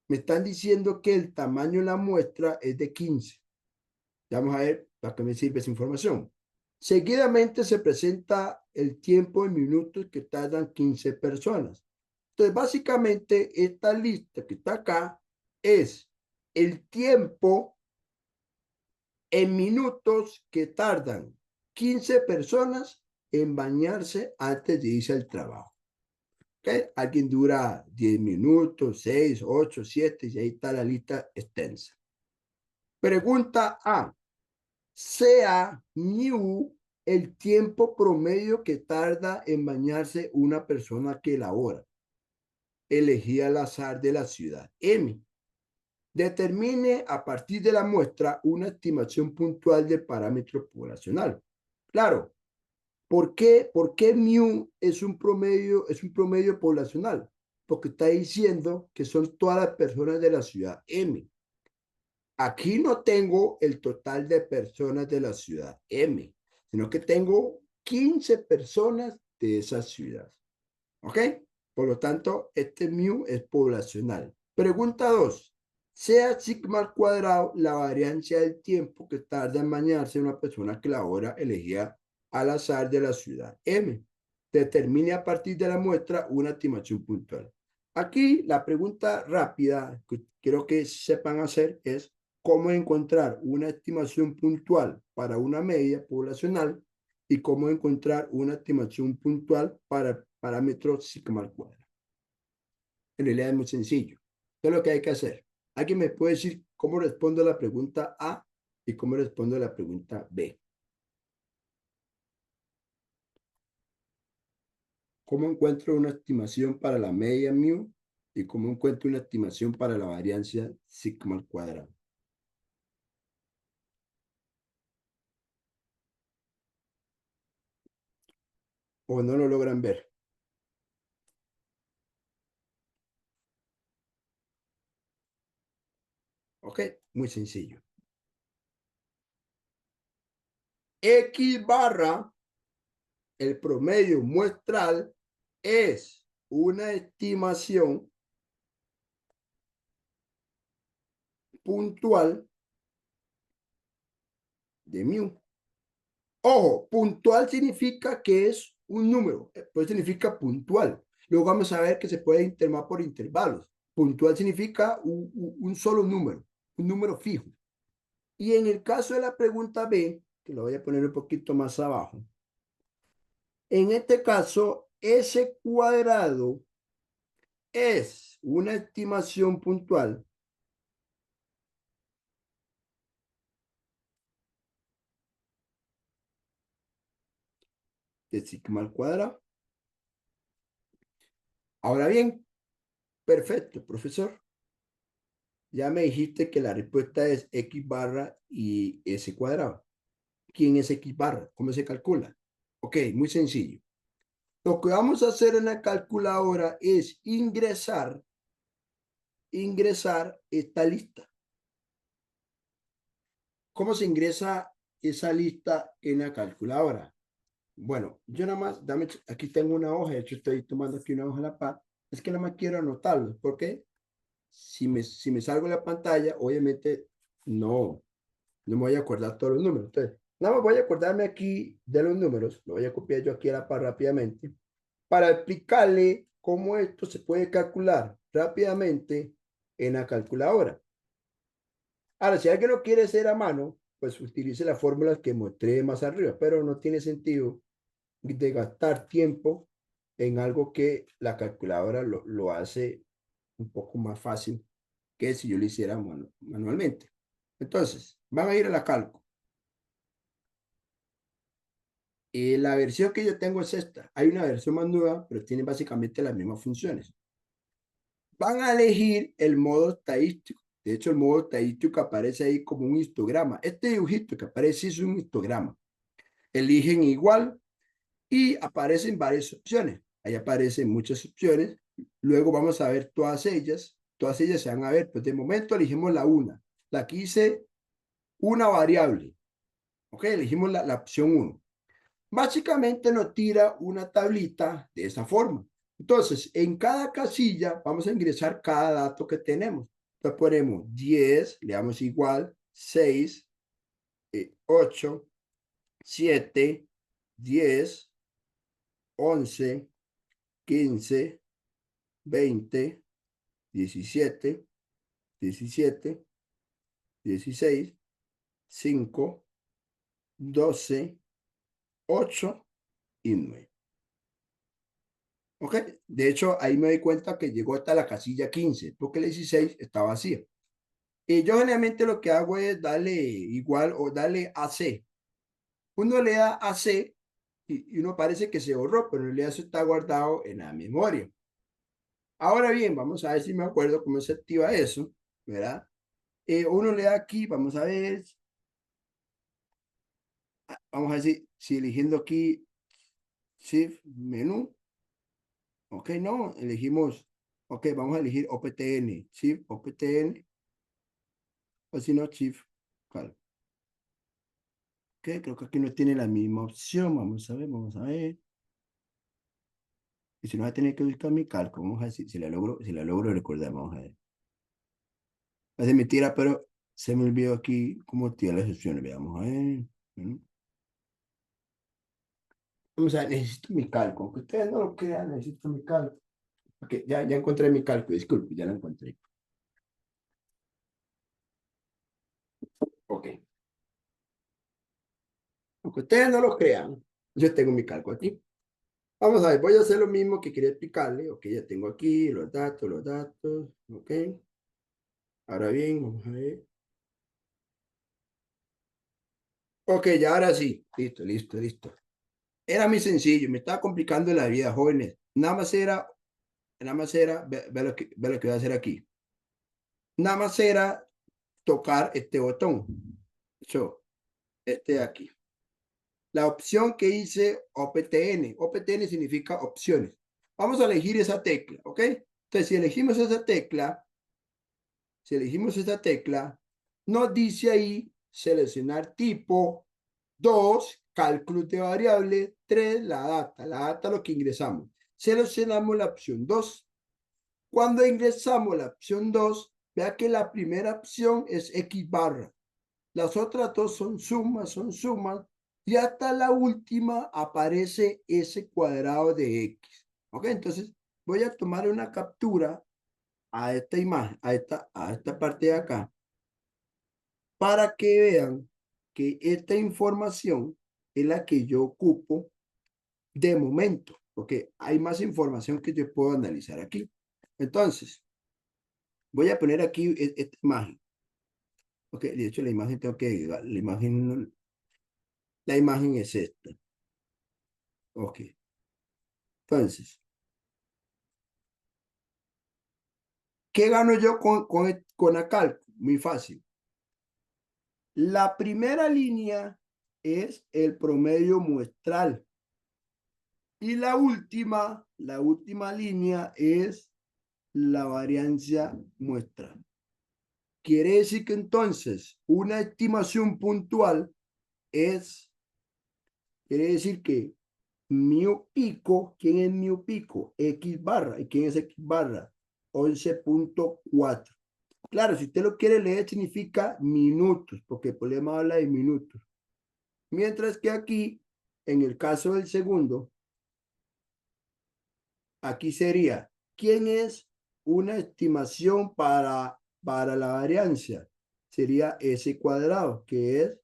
Me están diciendo que el tamaño de la muestra es de 15. Vamos a ver para qué me sirve esa información. Seguidamente se presenta el tiempo en minutos que tardan 15 personas. Entonces, básicamente, esta lista que está acá es el tiempo en minutos que tardan 15 personas en bañarse antes de irse al trabajo. ¿Okay? Alguien dura 10 minutos, 6, 8, 7, y ahí está la lista extensa. Pregunta A. Sea mu el tiempo promedio que tarda en bañarse una persona que labora. Elegí al azar de la ciudad M. Determine a partir de la muestra una estimación puntual del parámetro poblacional. Claro, ¿por qué mu es un promedio poblacional? Porque está diciendo que son todas las personas de la ciudad M. Aquí no tengo el total de personas de la ciudad M, sino que tengo 15 personas de esa ciudad. ¿Ok? Por lo tanto, este mu es poblacional. Pregunta 2. Sea sigma al cuadrado la variancia del tiempo que tarda en bañarse una persona que labora elegida al azar de la ciudad M. Determine a partir de la muestra una estimación puntual. Aquí la pregunta rápida que quiero que sepan hacer es cómo encontrar una estimación puntual para una media poblacional y cómo encontrar una estimación puntual para parámetro sigma al cuadrado. En realidad es muy sencillo. ¿Qué es lo que hay que hacer? ¿Alguien me puede decir cómo respondo a la pregunta A y cómo respondo a la pregunta B? ¿Cómo encuentro una estimación para la media mu y cómo encuentro una estimación para la variancia sigma al cuadrado? ¿O no lo logran ver? Ok, muy sencillo. X barra, el promedio muestral, es una estimación puntual de mu. Ojo, puntual significa que es un número, pues significa puntual. Luego vamos a ver que se puede intermar por intervalos. Puntual significa un solo número, un número fijo. Y en el caso de la pregunta B, que lo voy a poner un poquito más abajo, en este caso, S cuadrado es una estimación puntual de sigma al cuadrado. Ahora bien, perfecto, profesor. Ya me dijiste que la respuesta es X barra y S cuadrado. ¿Quién es X barra? ¿Cómo se calcula? Ok, muy sencillo. Lo que vamos a hacer en la calculadora es ingresar esta lista. ¿Cómo se ingresa esa lista en la calculadora? Bueno, yo nada más, aquí tengo una hoja, de hecho estoy tomando aquí una hoja a la par, es que nada más quiero anotarlo, porque si me salgo de la pantalla, obviamente no me voy a acordar todos los números. Entonces, nada más voy a acordarme aquí de los números, lo voy a copiar yo aquí a la par rápidamente, para explicarle cómo esto se puede calcular rápidamente en la calculadora. Ahora, si alguien no quiere hacer a mano, pues utilice las fórmulas que mostré más arriba, pero no tiene sentido de gastar tiempo en algo que la calculadora lo hace un poco más fácil que si yo lo hiciera manualmente. Entonces, van a ir a la calco. Y la versión que yo tengo es esta. Hay una versión más nueva, pero tiene básicamente las mismas funciones. Van a elegir el modo estadístico. De hecho, el modo estadístico aparece ahí como un histograma. Este dibujito que aparece es un histograma. Eligen igual y aparecen varias opciones. Ahí aparecen muchas opciones. Luego vamos a ver todas ellas. Todas ellas se van a ver. Pues de momento elegimos la una. La que hice una variable. Ok, elegimos la opción 1. Básicamente nos tira una tablita de esa forma. Entonces, en cada casilla vamos a ingresar cada dato que tenemos. Entonces ponemos 10, le damos igual, 6, 8, 7, 10, 11, 15, 20, 17, 17, 16, 5, 12, 8 y 9. ¿Ok? De hecho, ahí me doy cuenta que llegó hasta la casilla 15, porque la 16 está vacía. Y yo generalmente lo que hago es darle igual o darle AC. Uno le da AC y uno parece que se borró, pero en realidad eso está guardado en la memoria. Ahora bien, vamos a ver si me acuerdo cómo se activa eso, ¿verdad? Uno le da aquí, vamos a ver. Vamos a ver si eligiendo aquí Shift, menú. Ok, no, elegimos. Ok, vamos a elegir OPTN. Shift, OPTN. O si no, Shift, Cal. Ok, creo que aquí no tiene la misma opción. Vamos a ver, vamos a ver. Y si no, voy a tener que buscar mi calco. Vamos a ver si la logro recordar. Vamos a ver. Es de mentira, pero se me olvidó aquí cómo tiene las opciones. Veamos a ver. Vamos a ver, necesito mi calco. Aunque ustedes no lo crean, necesito mi calco. Ok, ya encontré mi calco. Disculpe, ya lo encontré. Ok. Aunque ustedes no lo crean, yo tengo mi calco aquí. Vamos a ver, voy a hacer lo mismo que quería explicarle. Ok, ya tengo aquí los datos, ok. Ahora bien, vamos a ver. Ok, ya ahora sí. Listo. Era muy sencillo, me estaba complicando la vida, jóvenes. Ve lo que voy a hacer aquí. Nada más era tocar este botón. Este de aquí. La opción que hice OPTN. OPTN significa opciones. Vamos a elegir esa tecla, ¿ok? Entonces, si elegimos esa tecla, nos dice ahí seleccionar tipo, 2, cálculos de variable, 3, la data lo que ingresamos. Seleccionamos la opción 2. Cuando ingresamos la opción 2, Vea que la primera opción es X barra. Las otras dos son sumas. Y hasta la última aparece S cuadrado de X. Ok, entonces voy a tomar una captura a esta imagen, a esta parte de acá, para que vean que esta información es la que yo ocupo de momento, porque hay más información que yo puedo analizar aquí. Entonces, voy a poner aquí esta imagen. Ok, de hecho la imagen tengo que, la imagen es esta. Ok, entonces, ¿qué gano yo con la cálculo? Muy fácil. La primera línea es el promedio muestral. Y la última línea es la variancia muestral. Quiere decir que entonces una estimación puntual quiere decir que mu pico, ¿quién es mu pico? X barra. ¿Y quién es X barra? 11.4. Claro, si usted lo quiere leer, significa minutos, porque el problema habla de minutos. Mientras que aquí, en el caso del segundo, aquí sería, ¿quién es una estimación para la variancia? Sería S cuadrado, que es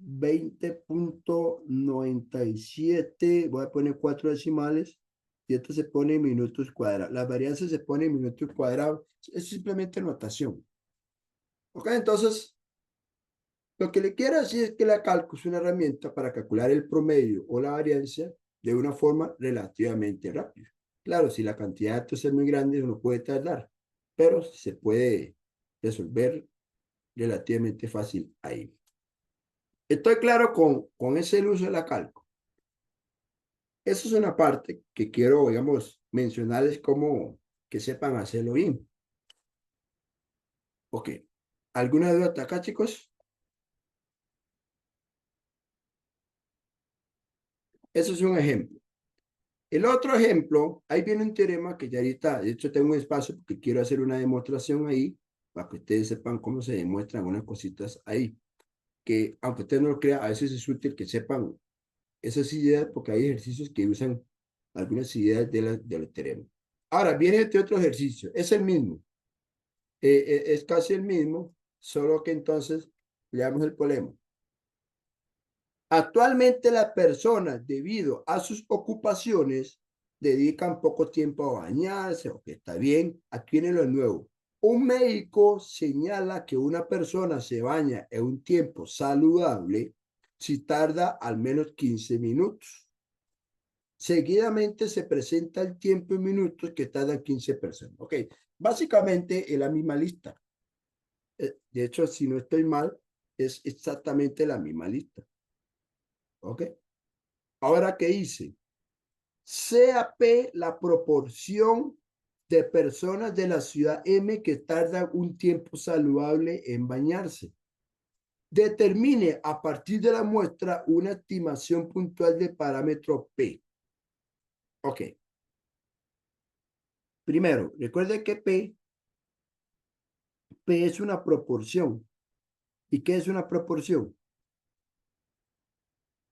20.97. Voy a poner 4 decimales, y esto se pone en minutos cuadrados. La varianza se pone en minutos cuadrados. Es simplemente notación. Ok, entonces, lo que le quiero decir es que la cálculo es una herramienta para calcular el promedio o la variancia de una forma relativamente rápida. Claro, si la cantidad de datos es muy grande, uno puede tardar, pero se puede resolver relativamente fácil ahí. Estoy claro con ese uso de la cálculo. Eso es una parte que quiero, digamos, mencionarles como que sepan hacerlo bien. Ok. ¿Alguna duda hasta acá, chicos? Eso es un ejemplo. El otro ejemplo, ahí viene un teorema que ya ahorita, de hecho tengo un espacio porque quiero hacer una demostración ahí, para que ustedes sepan cómo se demuestran unas cositas ahí, que aunque usted no lo crea, a veces es útil que sepan esas ideas porque hay ejercicios que usan algunas ideas de los teoremas. Ahora, viene este otro ejercicio, es el mismo, es casi el mismo, solo que entonces veamos el problema. Actualmente las personas, debido a sus ocupaciones, dedican poco tiempo a bañarse, o que está bien. Aquí viene lo nuevo. Un médico señala que una persona se baña en un tiempo saludable si tarda al menos 15 minutos. Seguidamente se presenta el tiempo en minutos que tardan 15 personas. Ok, básicamente es la misma lista. De hecho, si no estoy mal, es exactamente la misma lista. Ok. Ahora, ¿qué hice? Sea P la proporción de personas de la ciudad M que tardan un tiempo saludable en bañarse. Determine a partir de la muestra una estimación puntual de parámetro P. Ok. Primero, recuerde que P es una proporción. ¿Y qué es una proporción?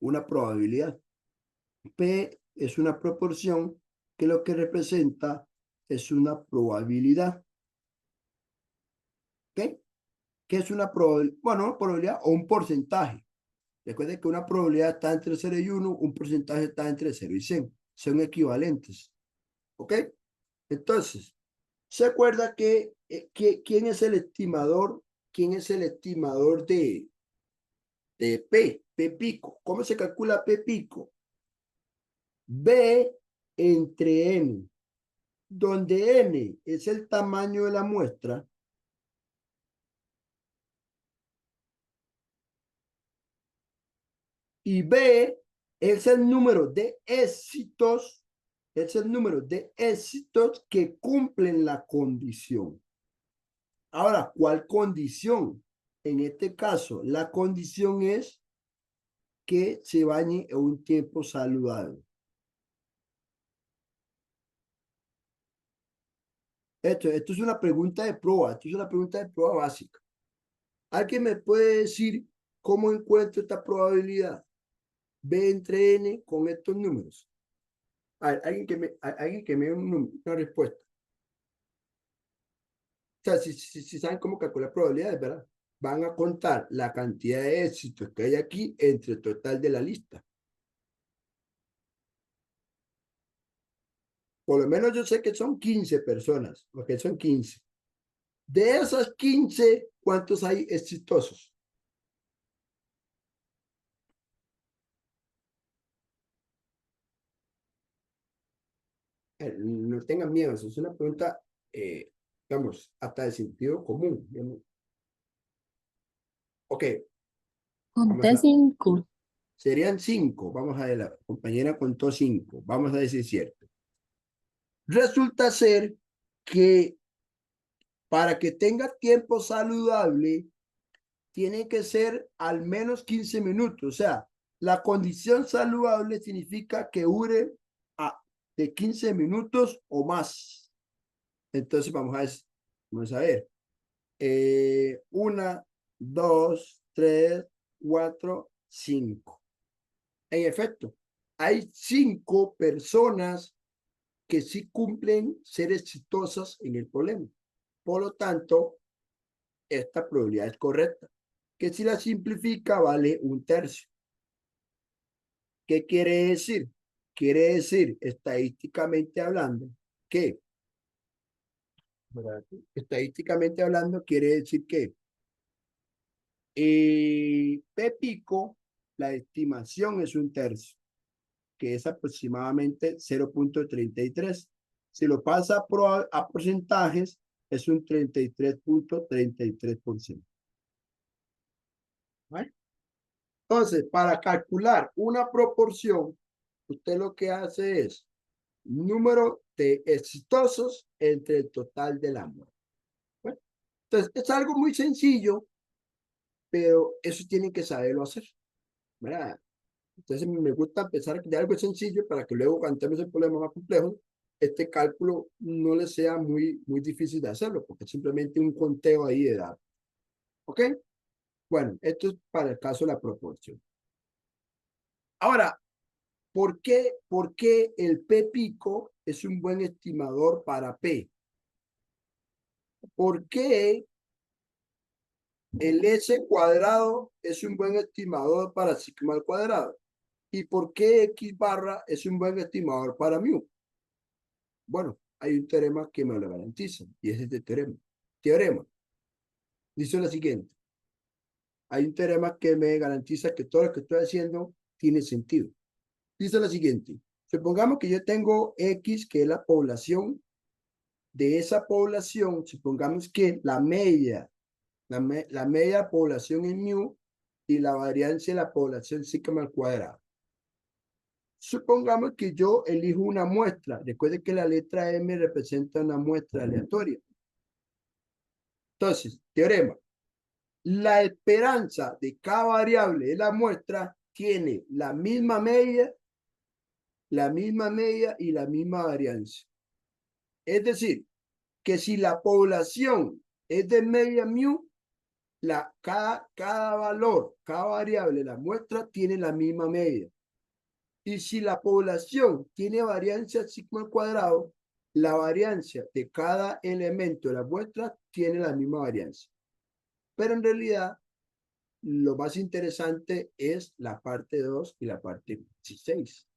Una probabilidad. P es una proporción que lo que representa es una probabilidad. ¿Ok? ¿Qué es una probabilidad? Bueno, una probabilidad o un porcentaje. Recuerden que una probabilidad está entre 0 y 1, un porcentaje está entre 0 y 100. Son equivalentes. ¿Ok? Entonces, ¿se acuerda quién es el estimador? ¿Quién es el estimador de P? P pico. ¿Cómo se calcula P pico? B entre N, donde N es el tamaño de la muestra y B es el número de éxitos, es el número de éxitos que cumplen la condición. Ahora, ¿cuál condición? En este caso, la condición es que se bañe en un tiempo saludable. Esto es una pregunta de prueba, esto es una pregunta de prueba básica. ¿Alguien me puede decir cómo encuentro esta probabilidad? B entre N con estos números. A ver, alguien que me dé una respuesta. O sea, si saben cómo calcular probabilidades, ¿verdad? Van a contar la cantidad de éxitos que hay aquí entre el total de la lista. Por lo menos yo sé que son 15 personas, porque son 15. De esas 15, ¿cuántos hay exitosos? No tengan miedo, eso es una pregunta, digamos, hasta de sentido común. Digamos. Ok, Conté 5. serían 5. Vamos a ver, la compañera contó 5. Vamos a decir cierto. Resulta ser que para que tenga tiempo saludable, tiene que ser al menos 15 minutos. O sea, la condición saludable significa que dure de 15 minutos o más. Entonces, vamos a ver. 1, 2, 3, 4, 5. En efecto, hay 5 personas que sí cumplen ser exitosas en el problema. Por lo tanto, esta probabilidad es correcta. Que si la simplifica, vale 1/3. ¿Qué quiere decir? Quiere decir, estadísticamente hablando, que, ¿verdad? Estadísticamente hablando, quiere decir que P pico, la estimación es 1/3, que es aproximadamente 0,33. Si lo pasa a porcentajes, es un 33,33%. ¿Vale? Entonces, para calcular una proporción, usted lo que hace es número de exitosos entre el total de la muerte. Bueno, entonces, es algo muy sencillo, pero eso tienen que saberlo hacer, ¿verdad? Entonces, me gusta empezar de algo sencillo para que luego, cuando tenemos el problema más complejo, este cálculo no le sea muy difícil de hacerlo, porque es simplemente un conteo ahí de datos. ¿Ok? Bueno, esto es para el caso de la proporción. Ahora, por qué el P pico es un buen estimador para P? ¿Por qué el S cuadrado es un buen estimador para sigma al cuadrado? ¿Y por qué X barra es un buen estimador para mu? Bueno, hay un teorema que me lo garantiza, y es este teorema. Teorema. Dice lo siguiente. Hay un teorema que me garantiza que todo lo que estoy haciendo tiene sentido. Dice lo siguiente. Supongamos que yo tengo X, que es la población. De esa población, supongamos que la media población es mu y la varianza de la población sigma al cuadrado. Supongamos que yo elijo una muestra. Recuerde que la letra M representa una muestra aleatoria. Entonces, teorema. La esperanza de cada variable de la muestra tiene la misma media y la misma varianza. Es decir, que si la población es de media mu, cada valor, cada variable de la muestra tiene la misma media. Y si la población tiene variancia sigma al cuadrado, la variancia de cada elemento de la muestra tiene la misma variancia. Pero en realidad, lo más interesante es la parte 2 y la parte 6.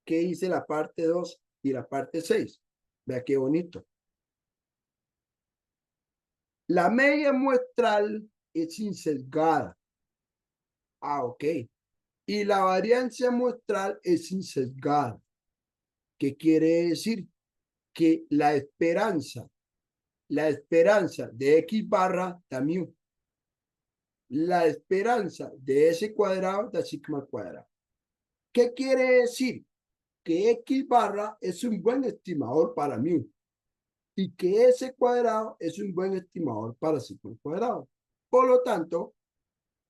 ¿Qué dice la parte 2 y la parte 6? Vea qué bonito. La media muestral es insesgada. Ok. Y la variancia muestral es insesgada. ¿Qué quiere decir? Que la esperanza de X barra da mu. La esperanza de S cuadrado da sigma al cuadrado. ¿Qué quiere decir? Que X barra es un buen estimador para mu y que S cuadrado es un buen estimador para sigma al cuadrado. Por lo tanto,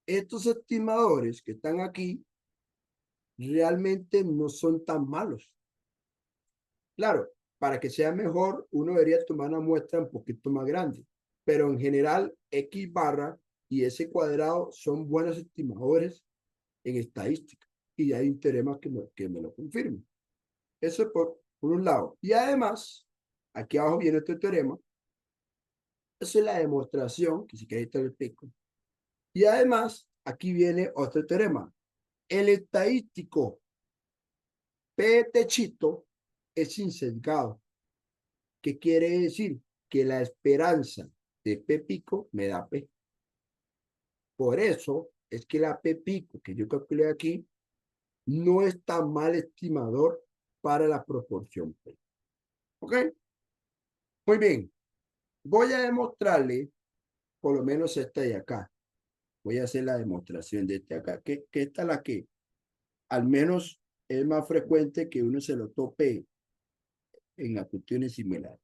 estos estimadores que están aquí realmente no son tan malos. Claro, para que sea mejor, uno debería tomar una muestra un poquito más grande. Pero en general, X barra y S cuadrado son buenos estimadores en estadística. Y hay un teorema que me lo confirma. Eso es por un lado. Y además, aquí abajo viene otro teorema. Esa es la demostración, que si queréis te lo explico. Y además, aquí viene otro teorema. El estadístico P techito es insesgado. ¿Qué quiere decir? Que la esperanza de P pico me da P. Por eso es que la P pico que yo calculé aquí no es tan mal estimador para la proporción P. ¿Ok? Muy bien. Voy a demostrarle por lo menos esta de acá. Voy a hacer la demostración de esta de acá, que esta es la que al menos es más frecuente que uno se lo tope en las cuestiones similares.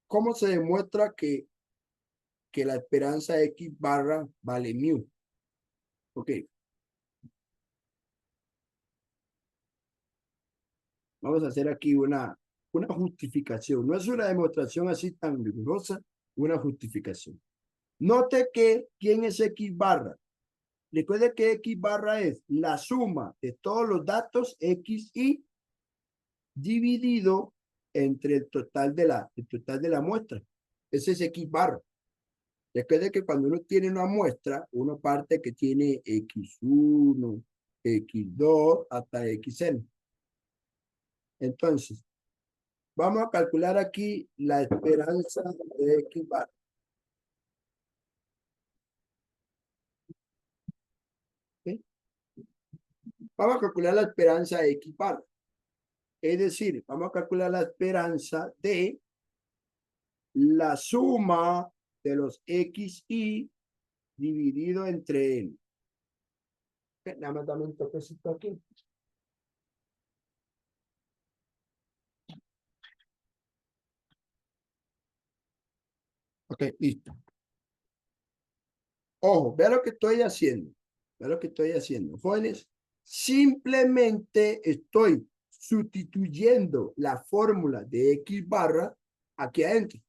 ¿Cómo se demuestra que la esperanza X barra vale mu? Ok. Vamos a hacer aquí una justificación. No es una demostración así tan rigurosa, una justificación. Note que, ¿quién es X barra? Recuerde que X barra es la suma de todos los datos X y dividido entre el total de la muestra. Ese es X barra. Recuerde que cuando uno tiene una muestra, uno parte que tiene X1, X2 hasta Xn. Entonces, vamos a calcular aquí la esperanza de X bar. ¿Sí? Vamos a calcular la esperanza de X bar. Es decir, vamos a calcular la esperanza de la suma de los XY dividido entre N. Nada más dame un toquecito aquí. Ok, listo. Ojo, vea lo que estoy haciendo. Vea lo que estoy haciendo. Jóvenes, simplemente estoy sustituyendo la fórmula de X barra aquí adentro.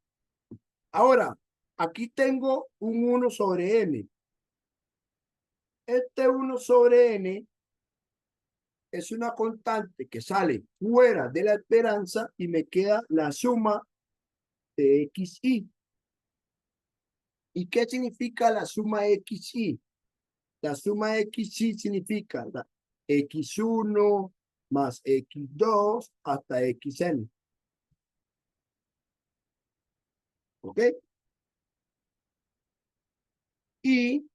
Ahora, aquí tengo un 1 sobre n. Este 1 sobre n es una constante que sale fuera de la esperanza y me queda la suma de xy. ¿Y qué significa la suma xy? La suma xy significa la x1 más x2 hasta xn. ¿Ok? Y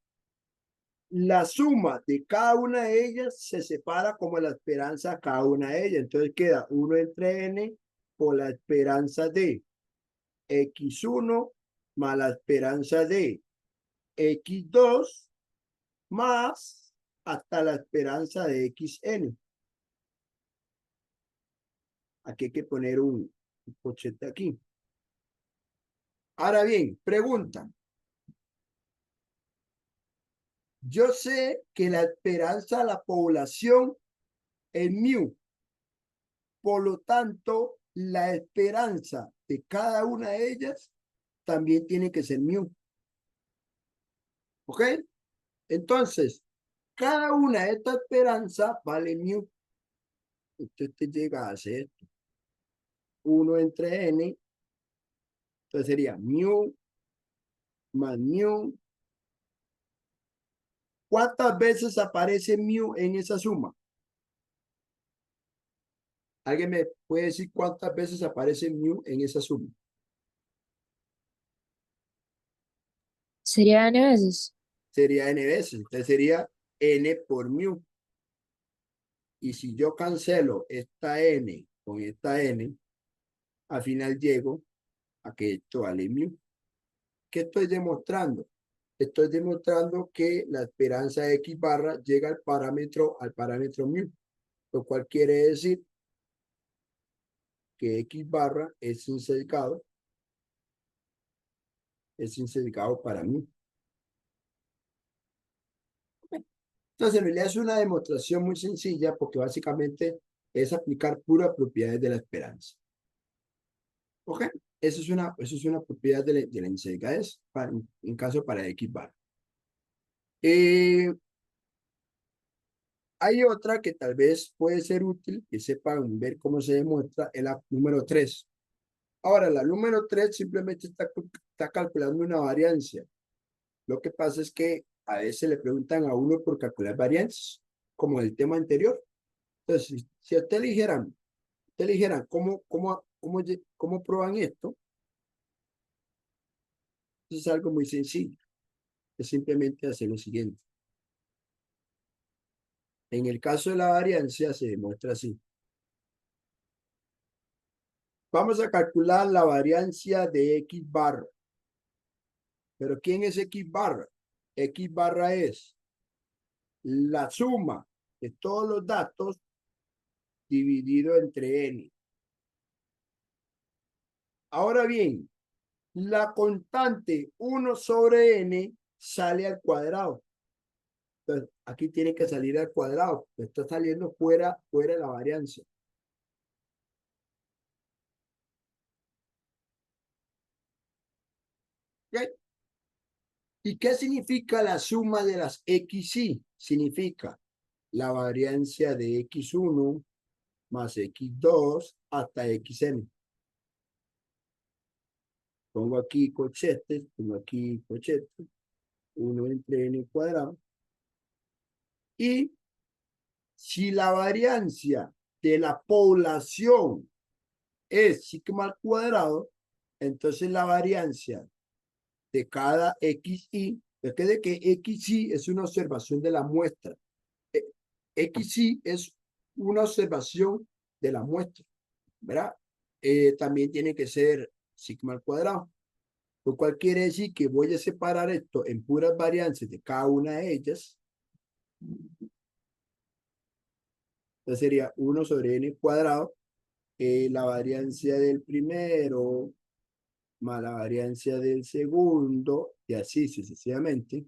la suma de cada una de ellas se separa como la esperanza de cada una de ellas. Entonces queda 1 entre n por la esperanza de x1 más la esperanza de x2 más hasta la esperanza de xn. Aquí hay que poner un pochete aquí. Ahora bien, pregunta. Yo sé que la esperanza de la población es mu. Por lo tanto, la esperanza de cada una de ellas también tiene que ser mu. ¿Ok? Entonces, cada una de estas esperanzas vale mu. Entonces te llega a hacer esto. 1 entre n. Entonces sería mu más mu. ¿Cuántas veces aparece mu en esa suma? ¿Alguien me puede decir cuántas veces aparece mu en esa suma? Sería n veces. Sería n veces. Entonces sería n por mu. Y si yo cancelo esta n con esta n, al final llego a que esto vale mu. ¿Qué estoy demostrando? Estoy demostrando que la esperanza de X barra llega al parámetro mu, lo cual quiere decir que X barra es insedicado para mí. Entonces, en realidad es una demostración muy sencilla porque básicamente es aplicar puras propiedades de la esperanza. ¿Ok? Eso es una propiedad de la incertidumbre en caso para X bar. Hay otra que tal vez puede ser útil, que sepan ver cómo se demuestra, es la número 3. Ahora, la número 3 simplemente está calculando una variancia. Lo que pasa es que a veces le preguntan a uno por calcular varianzas, como el tema anterior. Entonces, si a usted le dijeran cómo prueban esto, es algo muy sencillo. Es simplemente hacer lo siguiente. En el caso de la variancia se demuestra así. Vamos a calcular la variancia de X barra. ¿Pero quién es X barra? X barra es la suma de todos los datos dividido entre n. Ahora bien, la constante 1 sobre n sale al cuadrado. Entonces, aquí tiene que salir al cuadrado. Está saliendo fuera de la variancia. ¿Okay? ¿Y qué significa la suma de las xy? Significa la variancia de x1 más x2 hasta xn. Pongo aquí corchetes, pongo aquí corchetes, 1 entre n cuadrado. Y si la variancia de la población es sigma al cuadrado, entonces la variancia de cada xy, de que xy es una observación de la muestra. Xy es una observación de la muestra, ¿verdad? También tiene que ser sigma al cuadrado, lo cual quiere decir que voy a separar esto en puras varianzas de cada una de ellas. Entonces sería 1 sobre n cuadrado, la variancia del primero más la variancia del segundo, y así sucesivamente.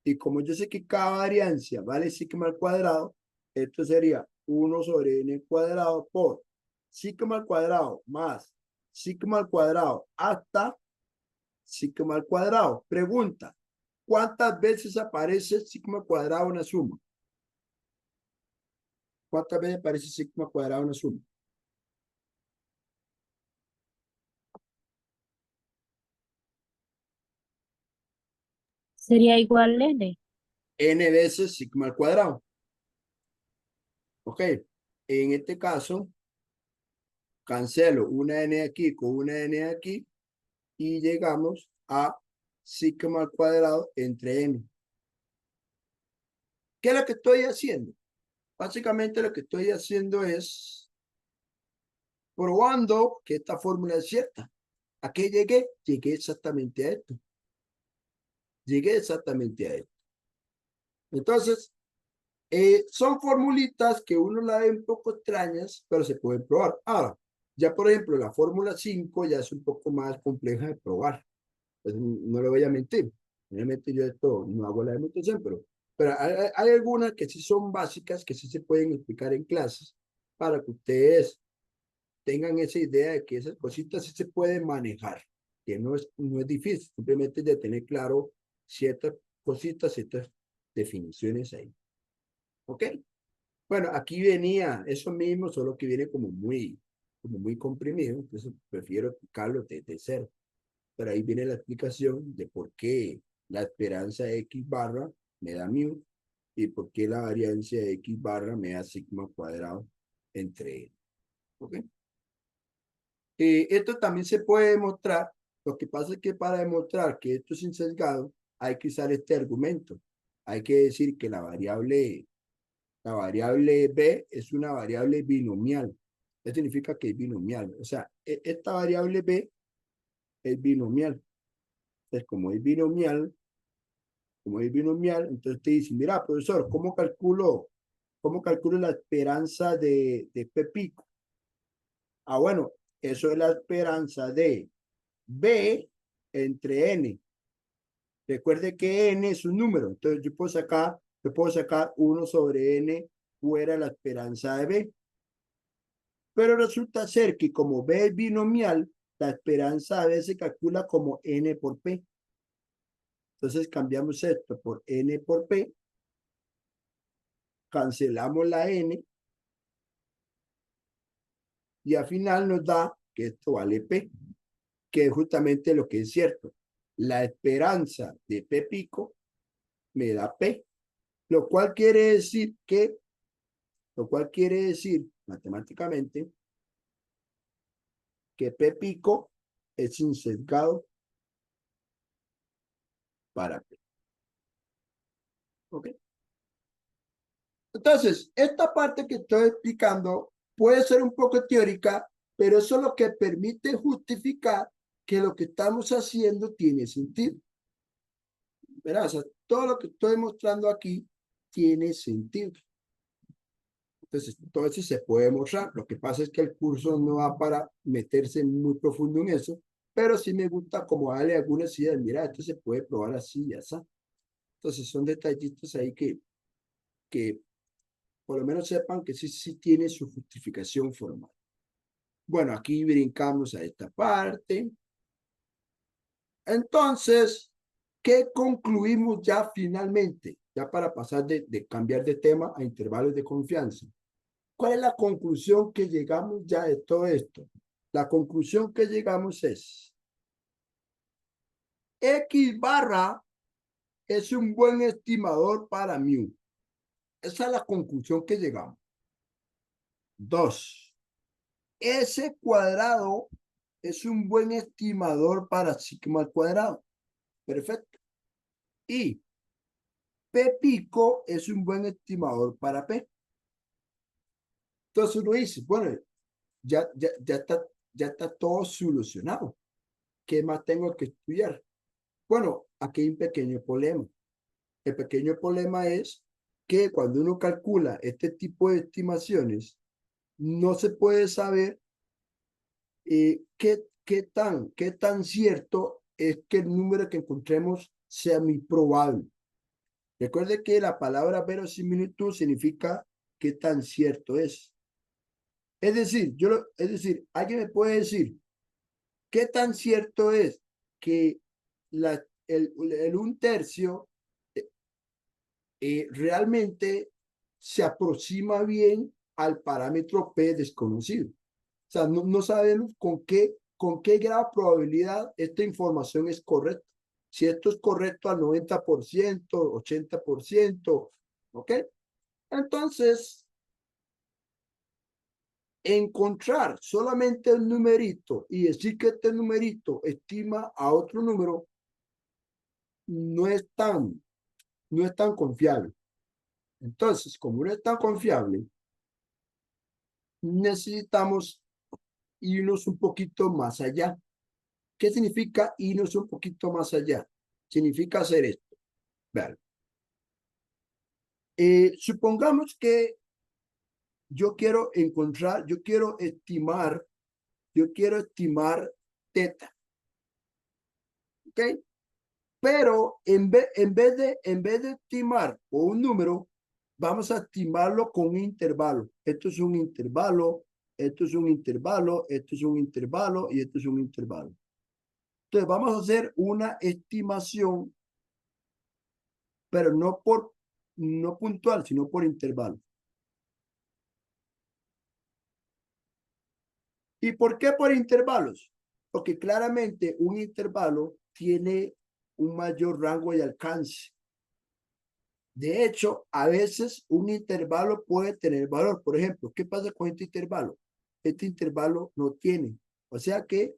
Y como yo sé que cada variancia vale sigma al cuadrado, esto sería 1 sobre n cuadrado por sigma al cuadrado más sigma al cuadrado hasta sigma al cuadrado. Pregunta, ¿cuántas veces aparece sigma al cuadrado en una suma? ¿Cuántas veces aparece sigma al cuadrado en una suma? Sería igual n. N veces sigma al cuadrado. Ok, en este caso, cancelo una n aquí con una n aquí y llegamos a sigma al cuadrado entre n. ¿Qué es lo que estoy haciendo? Básicamente lo que estoy haciendo es probando que esta fórmula es cierta. ¿A qué llegué? Llegué exactamente a esto. Llegué exactamente a esto. Entonces, son formulitas que uno la ve un poco extrañas, pero se pueden probar. Ahora, ya por ejemplo, la fórmula 5 ya es un poco más compleja de probar. Pues no le voy a mentir. Obviamente yo esto no hago la demostración, pero hay algunas que sí son básicas, que sí se pueden explicar en clases, para que ustedes tengan esa idea de que esas cositas sí se pueden manejar, que no es difícil, simplemente de tener claro ciertas cositas, ciertas definiciones ahí. ¿Ok? Bueno, aquí venía eso mismo, solo que viene como muy comprimido, entonces prefiero explicarlo desde cero. Pero ahí viene la explicación de por qué la esperanza X barra me da mu y por qué la variancia de X barra me da sigma cuadrado entre N. ¿Ok? Esto también se puede demostrar. Lo que pasa es que para demostrar que esto es insesgado, hay que usar este argumento. Hay que decir que la variable B es una variable binomial. Eso significa que es binomial. O sea, esta variable B es binomial. Entonces, como es binomial, entonces te dice, mira, profesor, ¿cómo calculo la esperanza de P pico? Ah, bueno, eso es la esperanza de B entre N. Recuerde que N es un número, entonces yo puedo sacar 1 sobre N fuera la esperanza de B. Pero resulta ser que como B es binomial, la esperanza a veces se calcula como N por P. Entonces cambiamos esto por N por P, cancelamos la N y al final nos da que esto vale P, que es justamente lo que es cierto. La esperanza de P pico me da P, lo cual quiere decir matemáticamente que P pico es un sesgado para P. ¿Ok? Entonces, esta parte que estoy explicando puede ser un poco teórica, pero eso es lo que permite justificar que lo que estamos haciendo tiene sentido. ¿Verdad? O sea, todo lo que estoy mostrando aquí tiene sentido. Entonces, todo eso se puede mostrar. Lo que pasa es que el curso no va para meterse muy profundo en eso, pero sí me gusta como darle algunas ideas. Mira, esto se puede probar así y así. Entonces, son detallitos ahí que por lo menos sepan que sí tiene su justificación formal. Bueno, aquí brincamos a esta parte. Entonces, ¿qué concluimos ya finalmente? Ya para pasar de cambiar de tema a intervalos de confianza. ¿Cuál es la conclusión que llegamos ya de todo esto? La conclusión que llegamos es X barra es un buen estimador para mu. Esa es la conclusión que llegamos. 2. S cuadrado es un buen estimador para sigma al cuadrado. Perfecto. Y P pico es un buen estimador para P. Entonces uno dice, bueno, ya está todo solucionado. ¿Qué más tengo que estudiar? Bueno, aquí hay un pequeño problema. El pequeño problema es que cuando uno calcula este tipo de estimaciones, no se puede saber qué tan cierto es que el número que encontremos sea muy probable. Recuerde que la palabra verosimilitud significa qué tan cierto es. Es decir, alguien me puede decir qué tan cierto es que el 1/3 realmente se aproxima bien al parámetro P desconocido. O sea, no sabemos con qué grado de probabilidad esta información es correcta. Si esto es correcto al 90%, 80%, ¿ok? Entonces, encontrar solamente el numerito y decir que este numerito estima a otro número no es tan confiable. Entonces, como no es tan confiable, necesitamos irnos un poquito más allá. ¿Qué significa irnos un poquito más allá? Significa hacer esto. Vean. Supongamos que yo quiero estimar teta. ¿Ok? Pero en vez de estimar por un número, vamos a estimarlo con un intervalo. Esto es un intervalo, esto es un intervalo, esto es un intervalo y esto es un intervalo. Entonces vamos a hacer una estimación, pero no puntual, sino por intervalo. ¿Y por qué por intervalos? Porque claramente un intervalo tiene un mayor rango de alcance. De hecho, a veces un intervalo puede tener valor. Por ejemplo, ¿qué pasa con este intervalo? Este intervalo no tiene. O sea que,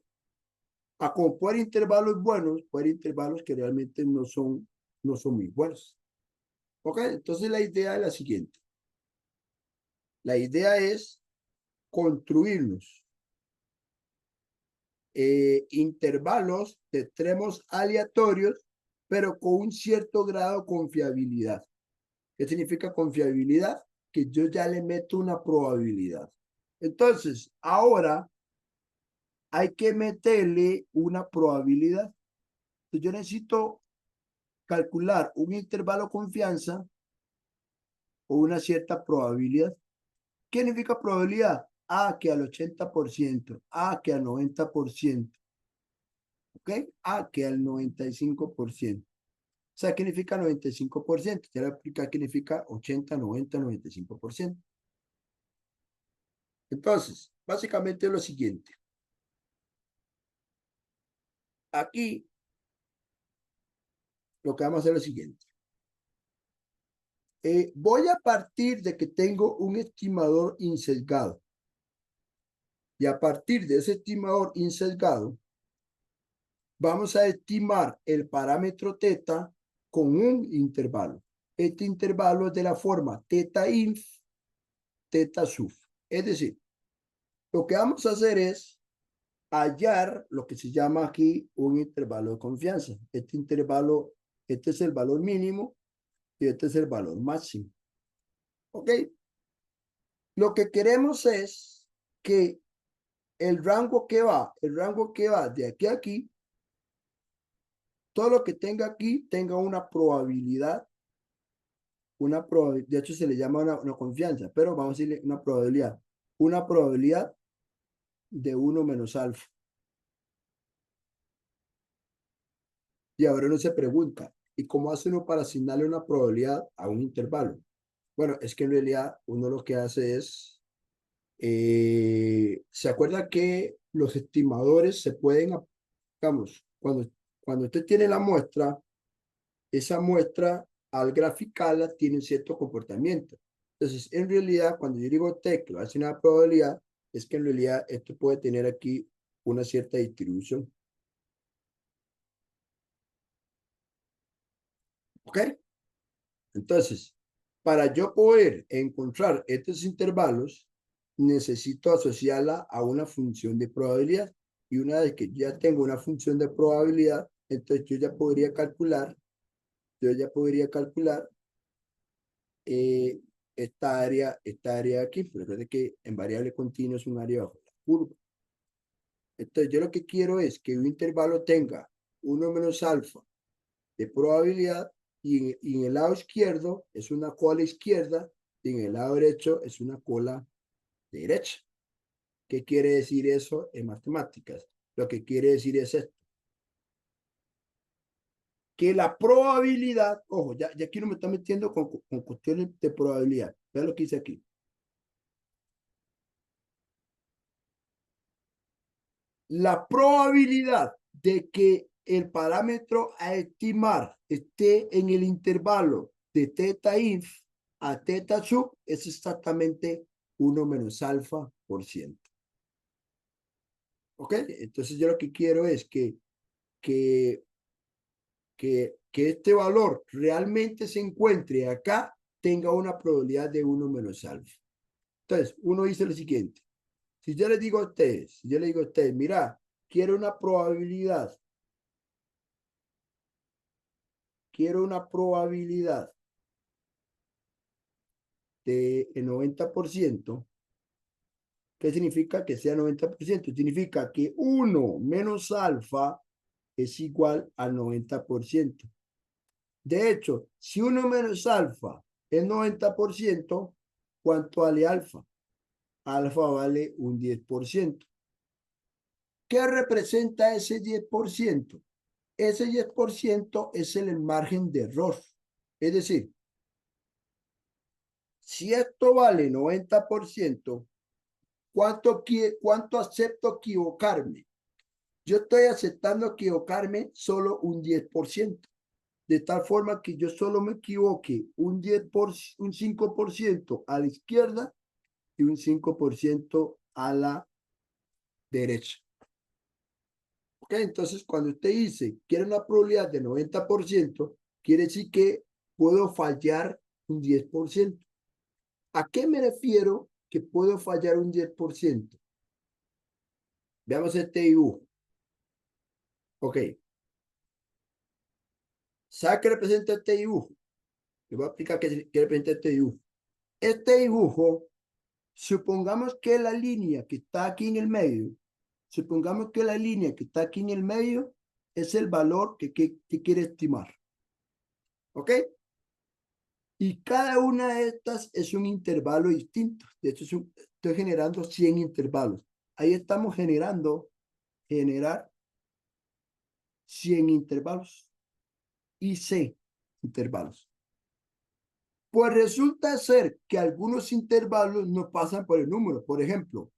como puede intervalos buenos, puede intervalos que realmente no son muy buenos. ¿Ok? Entonces la idea es la siguiente. La idea es construirnos intervalos de extremos aleatorios, pero con un cierto grado de confiabilidad. ¿Qué significa confiabilidad? Que yo ya le meto una probabilidad. Entonces, ahora hay que meterle una probabilidad. Entonces, yo necesito calcular un intervalo de confianza o una cierta probabilidad. ¿Qué significa probabilidad? A que al 80%, A que al 90%, ¿ok? A que al 95%. O sea, ¿qué significa 95%? Ya le explica qué significa 80, 90, 95%. Entonces, básicamente es lo siguiente. Aquí, lo que vamos a hacer es lo siguiente. Voy a partir de que tengo un estimador insesgado. Y a partir de ese estimador insesgado, vamos a estimar el parámetro teta con un intervalo. Este intervalo es de la forma teta inf, teta sub. Es decir, lo que vamos a hacer es hallar lo que se llama aquí un intervalo de confianza. Este intervalo, este es el valor mínimo y este es el valor máximo. ¿Ok? Lo que queremos es que el rango que va de aquí a aquí, todo lo que tenga aquí tenga una probabilidad, de hecho se le llama una confianza, pero vamos a decirle una probabilidad de 1 menos alfa. Y ahora uno se pregunta, ¿y cómo hace uno para asignarle una probabilidad a un intervalo? Bueno, es que en realidad uno lo que hace es, ¿se acuerda que los estimadores se pueden, digamos, cuando usted tiene la muestra, esa muestra al graficarla tiene un cierto comportamiento? Entonces, en realidad, cuando yo digo T que va a ser una probabilidad, es que en realidad esto puede tener aquí una cierta distribución. ¿Ok? Entonces, para yo poder encontrar estos intervalos, necesito asociarla a una función de probabilidad. Y una vez que ya tengo una función de probabilidad, entonces yo ya podría calcular esta área de aquí. Recuerden que en variable continua es un área bajo la curva. Entonces, yo lo que quiero es que un intervalo tenga 1 menos alfa de probabilidad y en el lado izquierdo es una cola izquierda y en el lado derecho es una cola derecha. ¿Qué quiere decir eso en matemáticas? Lo que quiere decir es esto. Que la probabilidad, ojo, ya aquí no me está metiendo con cuestiones de probabilidad. Vean lo que dice aquí. La probabilidad de que el parámetro a estimar esté en el intervalo de teta inf a teta sub es exactamente 1 menos alfa por ciento. ¿Ok? Entonces yo lo que quiero es que este valor realmente se encuentre acá, tenga una probabilidad de 1 menos alfa. Entonces, uno dice lo siguiente. Si yo les digo a ustedes, mira, quiero una probabilidad de el 90%. ¿Qué significa que sea 90%? Significa que 1 menos alfa es igual al 90%. De hecho, si 1 menos alfa es 90%, ¿cuánto vale alfa? Alfa vale un 10%. ¿Qué representa ese 10%? Ese 10% es el margen de error. Es decir, si esto vale 90%, ¿cuánto acepto equivocarme? Yo estoy aceptando equivocarme solo un 10%. De tal forma que yo solo me equivoque un 5% a la izquierda y un 5% a la derecha. ¿Ok? Entonces, cuando usted dice quiere una probabilidad de 90%, quiere decir que puedo fallar un 10%. ¿A qué me refiero que puedo fallar un 10%? Veamos este dibujo. Ok. ¿Sabe qué representa este dibujo? Le voy a explicar qué representa este dibujo. Este dibujo, supongamos que la línea que está aquí en el medio, es el valor que quiere estimar. ¿Ok? Y cada una de estas es un intervalo distinto. De hecho, estoy generando 100 intervalos. Ahí estamos generar 100 intervalos y C intervalos. Pues resulta ser que algunos intervalos no pasan por el número. Por ejemplo,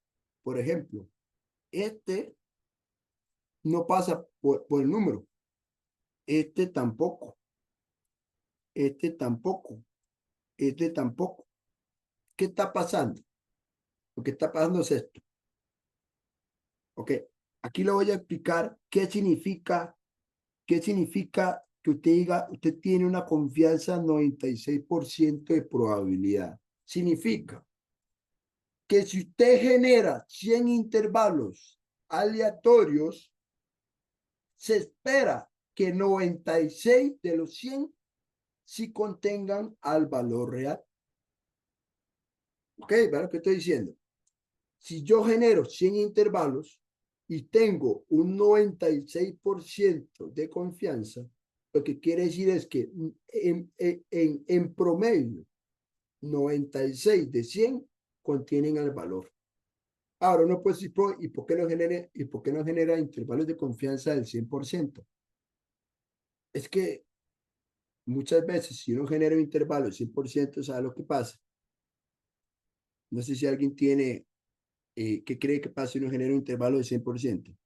este no pasa por el número. Este tampoco. Este tampoco. Este tampoco. ¿Qué está pasando? Lo que está pasando es esto. Ok. Aquí le voy a explicar qué significa que usted diga, usted tiene una confianza 96% de probabilidad. Significa que si usted genera 100 intervalos aleatorios, se espera que 96 de los 100 sí contengan al valor real. ¿Ok? ¿Verdad lo que estoy diciendo? Si yo genero 100 intervalos y tengo un 96% de confianza, lo que quiere decir es que en promedio, 96 de 100 contienen el valor. Ahora, uno puede decir, ¿y por qué no genera intervalos de confianza del 100%? Es que muchas veces, si uno genera un intervalo del 100%, ¿sabe lo que pasa? No sé si alguien tiene, ¿qué cree que pasa si uno genera un intervalo del 100%?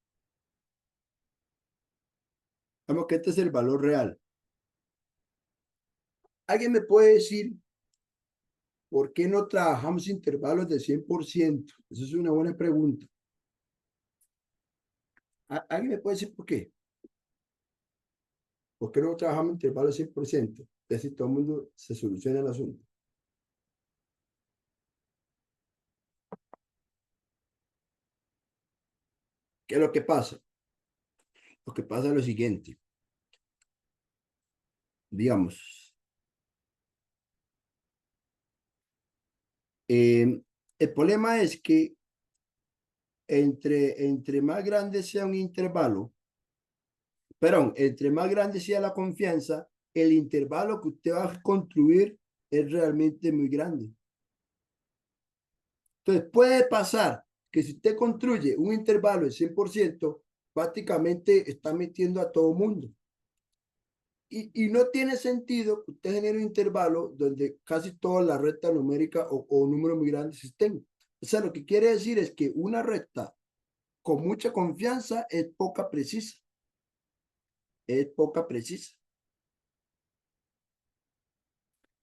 Vamos, que este es el valor real. ¿Alguien me puede decir por qué no trabajamos intervalos de 100%? Esa es una buena pregunta. ¿Alguien me puede decir por qué? ¿Por qué no trabajamos intervalos de 100%? Es decir, todo el mundo se soluciona el asunto. ¿Qué es lo que pasa? Lo que pasa es lo siguiente. Digamos, el problema es que entre más grande sea un intervalo, perdón, entre más grande sea la confianza, el intervalo que usted va a construir es realmente muy grande. Entonces, puede pasar que si usted construye un intervalo de 100%, prácticamente está metiendo a todo mundo. Y no tiene sentido que usted genere un intervalo donde casi toda la recta numérica o números muy grandes estén. O sea, lo que quiere decir es que una recta con mucha confianza es poca precisa. Es poca precisa.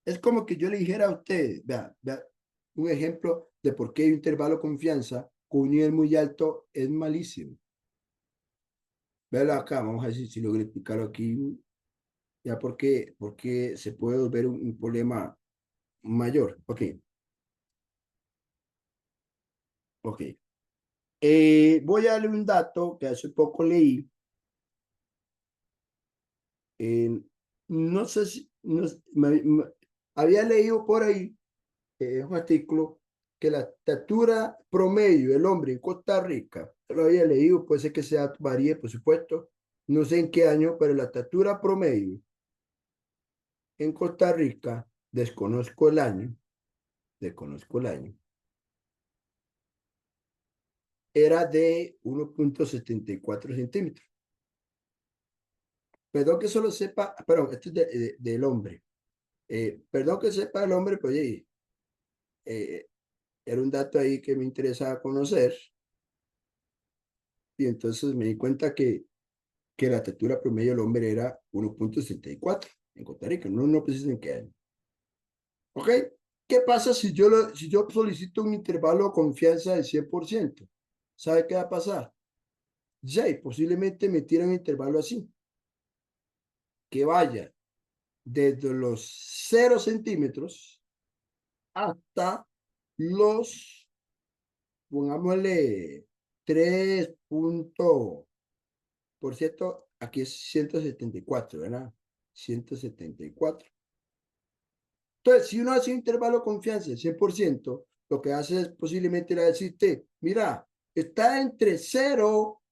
Es como que yo le dijera a usted, vea, un ejemplo de por qué un intervalo de confianza con un nivel muy alto es malísimo. Véalo acá, vamos a ver si logro explicarlo aquí, ya porque se puede volver un problema mayor. Ok, ok. Voy a darle un dato que hace poco leí. eh, no sé si había leído por ahí un artículo que la estatura promedio del hombre en Costa Rica, lo había leído, puede ser que sea varíe, por supuesto, no sé en qué año, pero la estatura promedio en Costa Rica, desconozco el año, era de 1,74 centímetros. Perdón que solo sepa, perdón, esto es del hombre. Perdón que sepa el hombre, pues oye, era un dato ahí que me interesaba conocer. Y entonces me di cuenta que la estatura promedio del hombre era 1,64 en Costa Rica, no preciso en qué año. ¿Ok? ¿Qué pasa si yo solicito un intervalo de confianza del 100%? ¿Sabe qué va a pasar? Ya, y posiblemente me tiran un intervalo así, que vaya desde los 0 centímetros hasta los, pongámosle, 3 puntos. Por cierto, aquí es 174, ¿verdad? 174. Entonces, si uno hace un intervalo de confianza del 100%, lo que hace es posiblemente le decirte, mira, está entre 0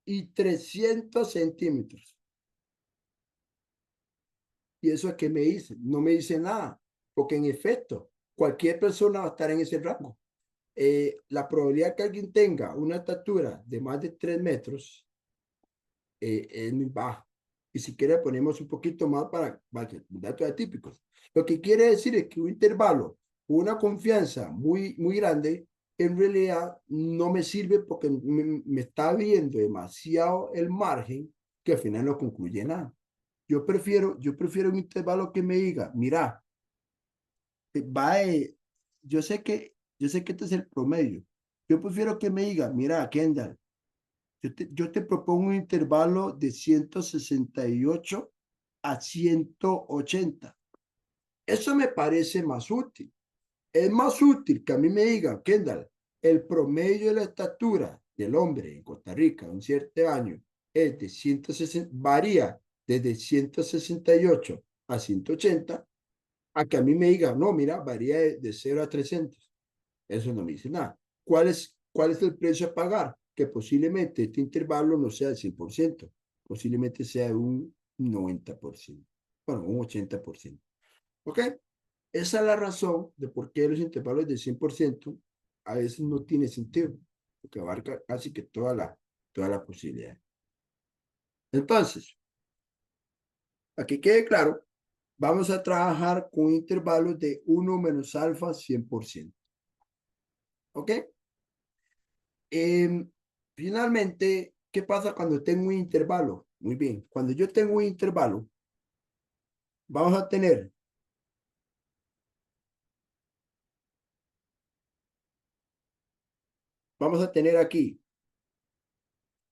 y 300 centímetros. ¿Y eso es qué me dice? No me dice nada, porque en efecto, cualquier persona va a estar en ese rango. la probabilidad que alguien tenga una estatura de más de 3 metros es muy baja. Y si quiere ponemos un poquito más para que datos atípicos. Lo que quiere decir es que un intervalo, una confianza muy grande, en realidad no me sirve porque me está viendo demasiado el margen que al final no concluye nada. Yo prefiero un intervalo que me diga, mira, va, yo sé que este es el promedio. Yo prefiero que me diga, mira, Kendall, yo te propongo un intervalo de 168 a 180. Eso me parece más útil. Es más útil que a mí me diga, Kendall, el promedio de la estatura del hombre en Costa Rica en un cierto año es de 160, varía desde 168 a 180, a que a mí me diga, no, mira, varía de 0 a 300. Eso no me dice nada. ¿Cuál es el precio a pagar? Que posiblemente este intervalo no sea del 100%, posiblemente sea un 90%, bueno, un 80%. ¿Ok? Esa es la razón de por qué los intervalos de 100% a veces no tiene sentido, porque abarca casi que toda la posibilidad. Entonces, para que quede claro, vamos a trabajar con intervalos de 1 menos alfa 100%. ¿Ok? Em, Finalmente, ¿qué pasa cuando tengo un intervalo? Muy bien, cuando yo tengo un intervalo, vamos a tener aquí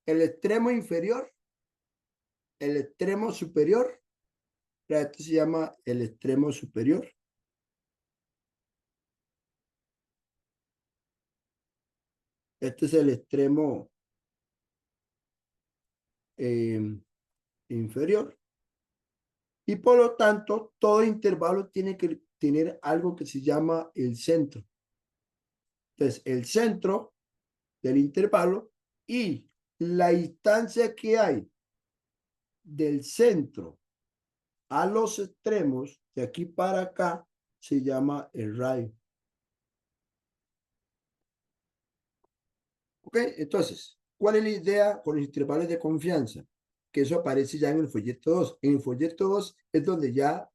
el extremo inferior, el extremo superior, esto se llama el extremo superior, este es el extremo inferior, y por lo tanto, todo intervalo tiene que tener algo que se llama el centro. Entonces, el centro del intervalo y la distancia que hay del centro a los extremos, de aquí para acá, se llama el radio. ¿Ok? Entonces, ¿cuál es la idea con los intervalos de confianza? Que eso aparece ya en el folleto 2. En el folleto 2 es donde ya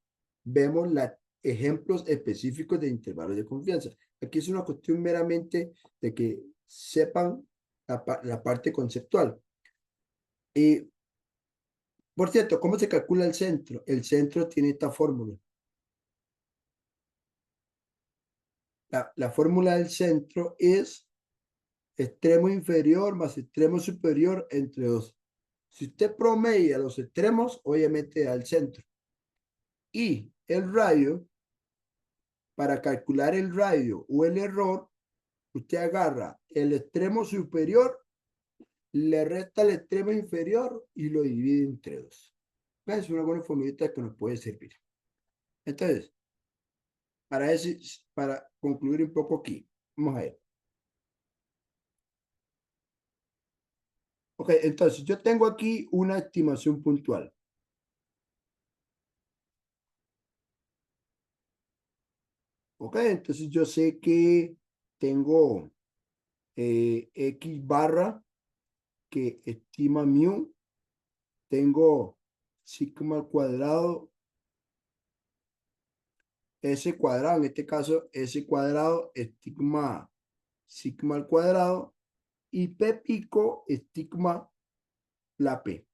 vemos los ejemplos específicos de intervalos de confianza. Aquí es una cuestión meramente de que sepan la parte conceptual. Y, por cierto, ¿cómo se calcula el centro? El centro tiene esta fórmula. La fórmula del centro es extremo inferior más extremo superior entre 2. Si usted promedia los extremos, obviamente da el centro. Y el radio, para calcular el radio o el error, usted agarra el extremo superior, le resta el extremo inferior y lo divide entre 2. Es una buena formulita que nos puede servir. Entonces, para concluir un poco aquí, vamos a ver. Ok, entonces yo tengo aquí una estimación puntual. Ok, entonces yo sé que tengo X barra que estima mu, tengo sigma al cuadrado, S cuadrado, en este caso S cuadrado, estigma sigma al cuadrado, y P pico, estigma la P.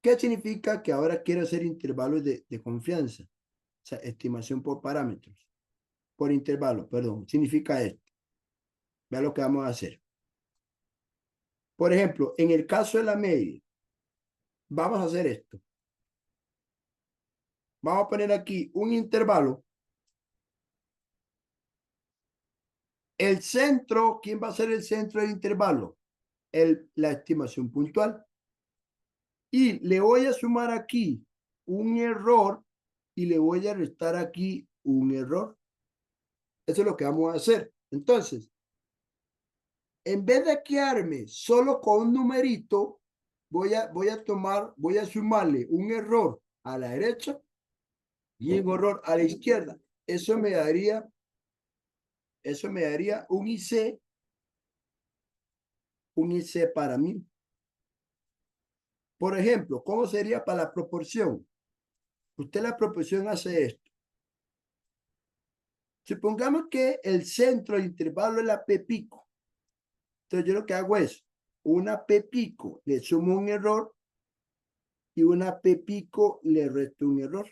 ¿Qué significa? Que ahora quiero hacer intervalos de confianza, o sea, estimación por parámetros, por intervalo, perdón, significa esto. Vea lo que vamos a hacer. Por ejemplo, en el caso de la media, vamos a hacer esto. Vamos a poner aquí un intervalo. El centro, ¿quién va a ser el centro del intervalo? La estimación puntual. Y le voy a sumar aquí un error y le voy a restar aquí un error. Eso es lo que vamos a hacer. Entonces, en vez de quedarme solo con un numerito, voy a sumarle un error a la derecha y un error a la izquierda. Eso me daría un IC un IC para mí. Por ejemplo, ¿cómo sería para la proporción? Usted la proporción hace esto. Supongamos que el centro del intervalo es la P pico. Entonces yo lo que hago es una P pico, le sumo un error y una P pico le resto un error.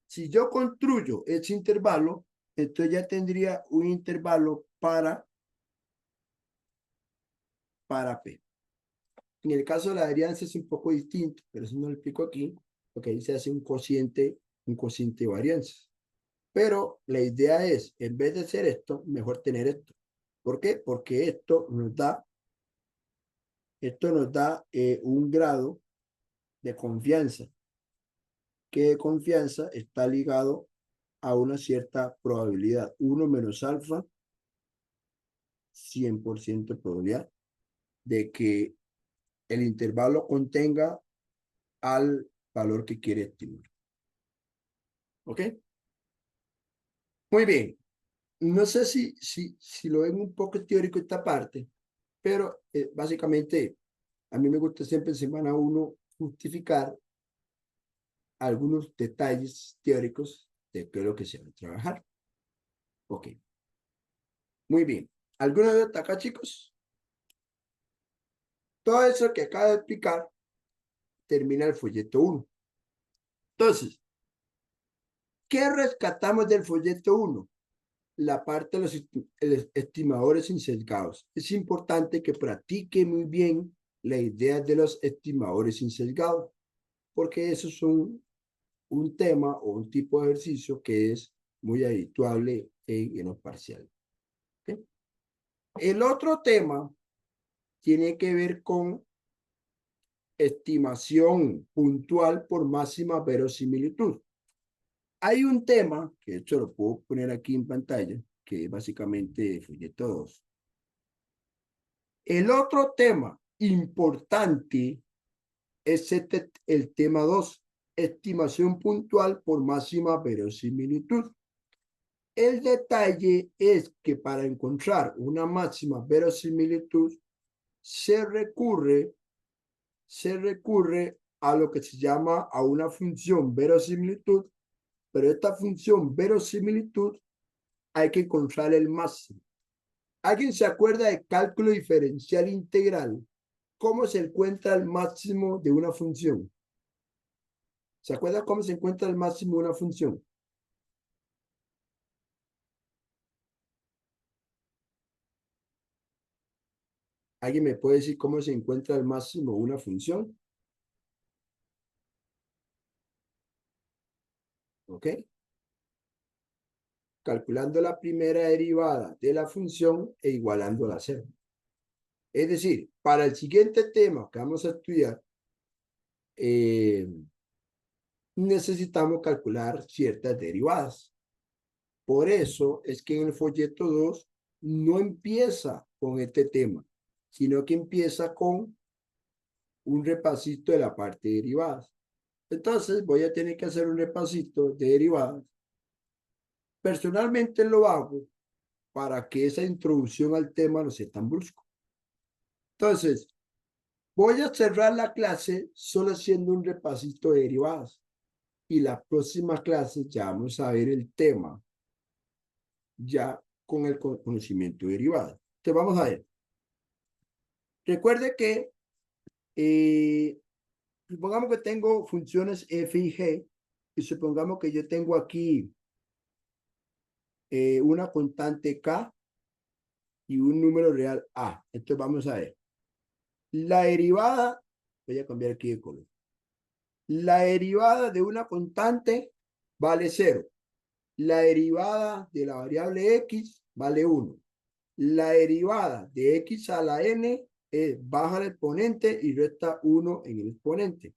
Si yo construyo ese intervalo, entonces ya tendría un intervalo para P. En el caso de la varianza es un poco distinto, pero eso no lo explico aquí, porque ahí se hace un cociente de varianza. Pero la idea es, en vez de hacer esto, mejor tener esto. ¿Por qué? Porque esto nos da un grado de confianza, que de confianza está ligado a una cierta probabilidad. 1 menos alfa, 100% probabilidad de que el intervalo contenga al valor que quiere estimar. ¿Ok? Muy bien. No sé si lo ven un poco teórico esta parte, pero básicamente a mí me gusta siempre en semana 1 justificar algunos detalles teóricos de qué es lo que se va a trabajar. Ok. Muy bien. ¿Alguna duda acá, chicos? Todo eso que acabo de explicar termina el folleto 1. Entonces, ¿qué rescatamos del folleto 1? La parte de los estimadores insesgados. Es importante que practique muy bien la idea de los estimadores insesgados, porque eso es un tema o un tipo de ejercicio que es muy habitual en los parciales. ¿Okay? El otro tema tiene que ver con estimación puntual por máxima verosimilitud. Hay un tema, que de hecho lo puedo poner aquí en pantalla, que es básicamente folleto 2. El otro tema importante es el tema 2, estimación puntual por máxima verosimilitud. El detalle es que para encontrar una máxima verosimilitud se recurre a lo que se llama a una función verosimilitud, pero esta función verosimilitud hay que encontrar el máximo. ¿Alguien se acuerda de cálculo diferencial integral? ¿Cómo se encuentra el máximo de una función? ¿Se acuerda cómo se encuentra el máximo de una función? ¿Alguien me puede decir cómo se encuentra el máximo de una función? ¿Ok? Calculando la primera derivada de la función e igualándola a cero. Es decir, para el siguiente tema que vamos a estudiar, necesitamos calcular ciertas derivadas. Por eso es que en el folleto 2 no empieza con este tema, sino que empieza con un repasito de la parte de derivadas. Entonces voy a tener que hacer un repasito de derivadas. Personalmente lo hago para que esa introducción al tema no sea tan brusco. Entonces, voy a cerrar la clase solo haciendo un repasito de derivadas. Y la próxima clase ya vamos a ver el tema ya con el conocimiento derivado. Entonces vamos a ver. Recuerde que supongamos que tengo funciones f y g y supongamos que yo tengo aquí una constante k y un número real a. Entonces vamos a ver. La derivada, voy a cambiar aquí de color. La derivada de una constante vale 0. La derivada de la variable x vale 1. La derivada de x a la n es baja el exponente y resta 1 en el exponente.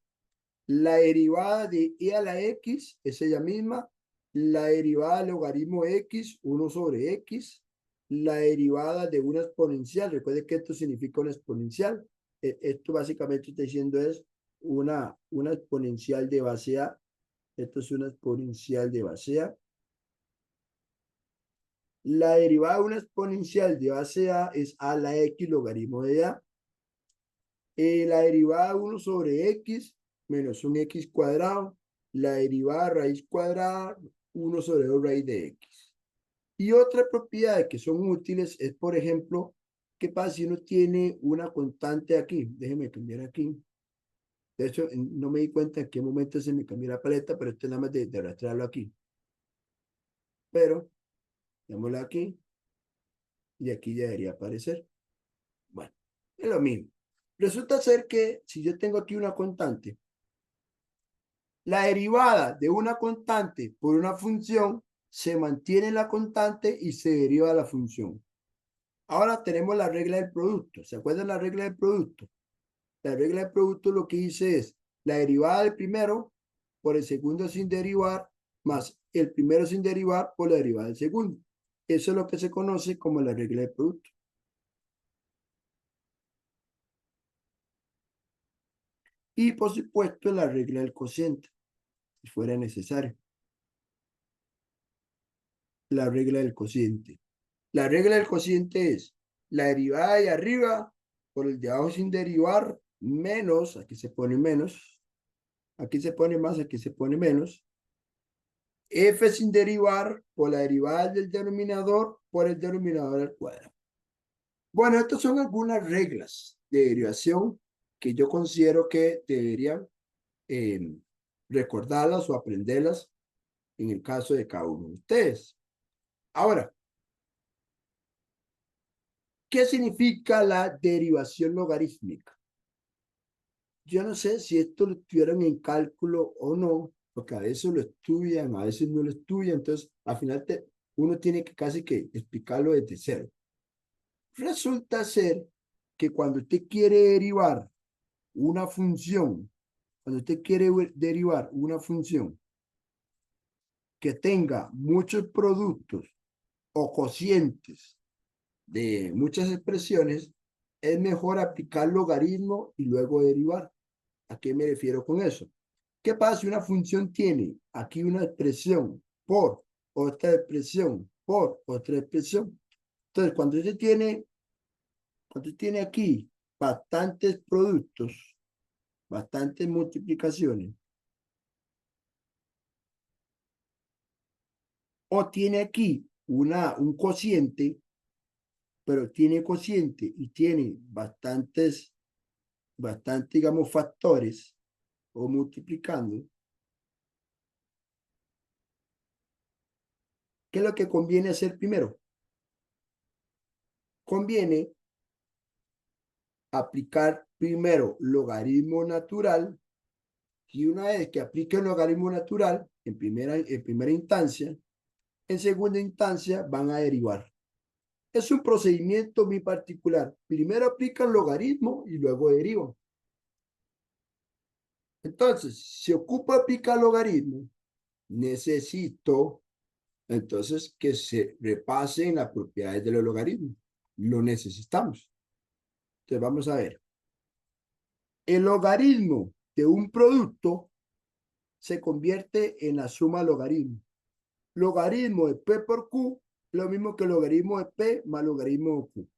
La derivada de e a la x es ella misma. La derivada del logaritmo x, 1 sobre x. La derivada de una exponencial. Recuerde que esto significa una exponencial. Esto básicamente está diciendo es una exponencial de base a. Esto es una exponencial de base a. La derivada de una exponencial de base A es a la X logaritmo de A. La derivada de 1 sobre X menos un X cuadrado. La derivada de raíz cuadrada, 1 sobre 2 raíz de X. Y otras propiedades que son útiles es, por ejemplo, ¿qué pasa si uno tiene una constante aquí? Déjeme cambiar aquí. De hecho, no me di cuenta en qué momento se me cambió la paleta, pero esto es nada más de arrastrarlo aquí. Pero, démoslo aquí, y aquí ya debería aparecer. Bueno, es lo mismo. Resulta ser que si yo tengo aquí una constante, la derivada de una constante por una función se mantiene en la constante y se deriva la función. Ahora tenemos la regla del producto. ¿Se acuerdan la regla del producto? La regla del producto lo que dice es la derivada del primero por el segundo sin derivar más el primero sin derivar por la derivada del segundo. Eso es lo que se conoce como la regla del producto. Y por supuesto la regla del cociente, si fuera necesario. La regla del cociente. La regla del cociente es la derivada de arriba por el de abajo sin derivar menos, aquí se pone menos, aquí se pone más, aquí se pone menos, f sin derivar por la derivada del denominador por el denominador al cuadrado. Bueno, estas son algunas reglas de derivación que yo considero que deberían recordarlas o aprenderlas en el caso de cada uno de ustedes. Ahora, ¿qué significa la derivación logarítmica? Yo no sé si esto lo tuvieron en cálculo o no, porque a veces lo estudian, a veces no lo estudian, entonces al final uno tiene que casi que explicarlo desde cero. Resulta ser que cuando usted quiere derivar una función, cuando usted quiere derivar una función que tenga muchos productos o cocientes de muchas expresiones, es mejor aplicar logaritmo y luego derivar. ¿A qué me refiero con eso? ¿Qué pasa si una función tiene aquí una expresión por otra expresión por otra expresión? Entonces, cuando usted tiene aquí bastantes productos, bastantes multiplicaciones, o tiene aquí un cociente, pero tiene cociente y tiene digamos, factores o multiplicando, ¿qué es lo que conviene hacer primero? Conviene aplicar primero logaritmo natural y una vez que aplique el logaritmo natural en primera instancia, en segunda instancia van a derivar. Es un procedimiento muy particular. Primero aplican logaritmo y luego derivan. Entonces, si ocupa aplicar logaritmo, necesito entonces que se repasen las propiedades de los logaritmos. Lo necesitamos. Entonces, vamos a ver. El logaritmo de un producto se convierte en la suma logaritmo. Logaritmo de P por Q, lo mismo que logaritmo de P más logaritmo de Q.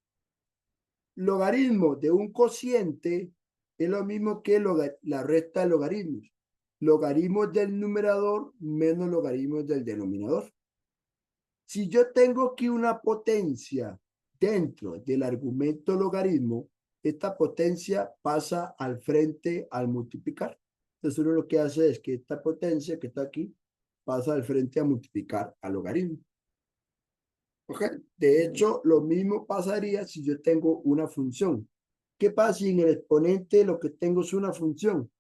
Logaritmo de un cociente es lo mismo que la resta de logaritmos. Logaritmos del numerador menos logaritmos del denominador. Si yo tengo aquí una potencia dentro del argumento logaritmo, esta potencia pasa al frente al multiplicar. Entonces uno lo que hace es que esta potencia que está aquí pasa al frente a multiplicar al logaritmo. ¿Ok? De hecho, lo mismo pasaría si yo tengo una función. ¿Qué pasa si en el exponente lo que tengo es una función?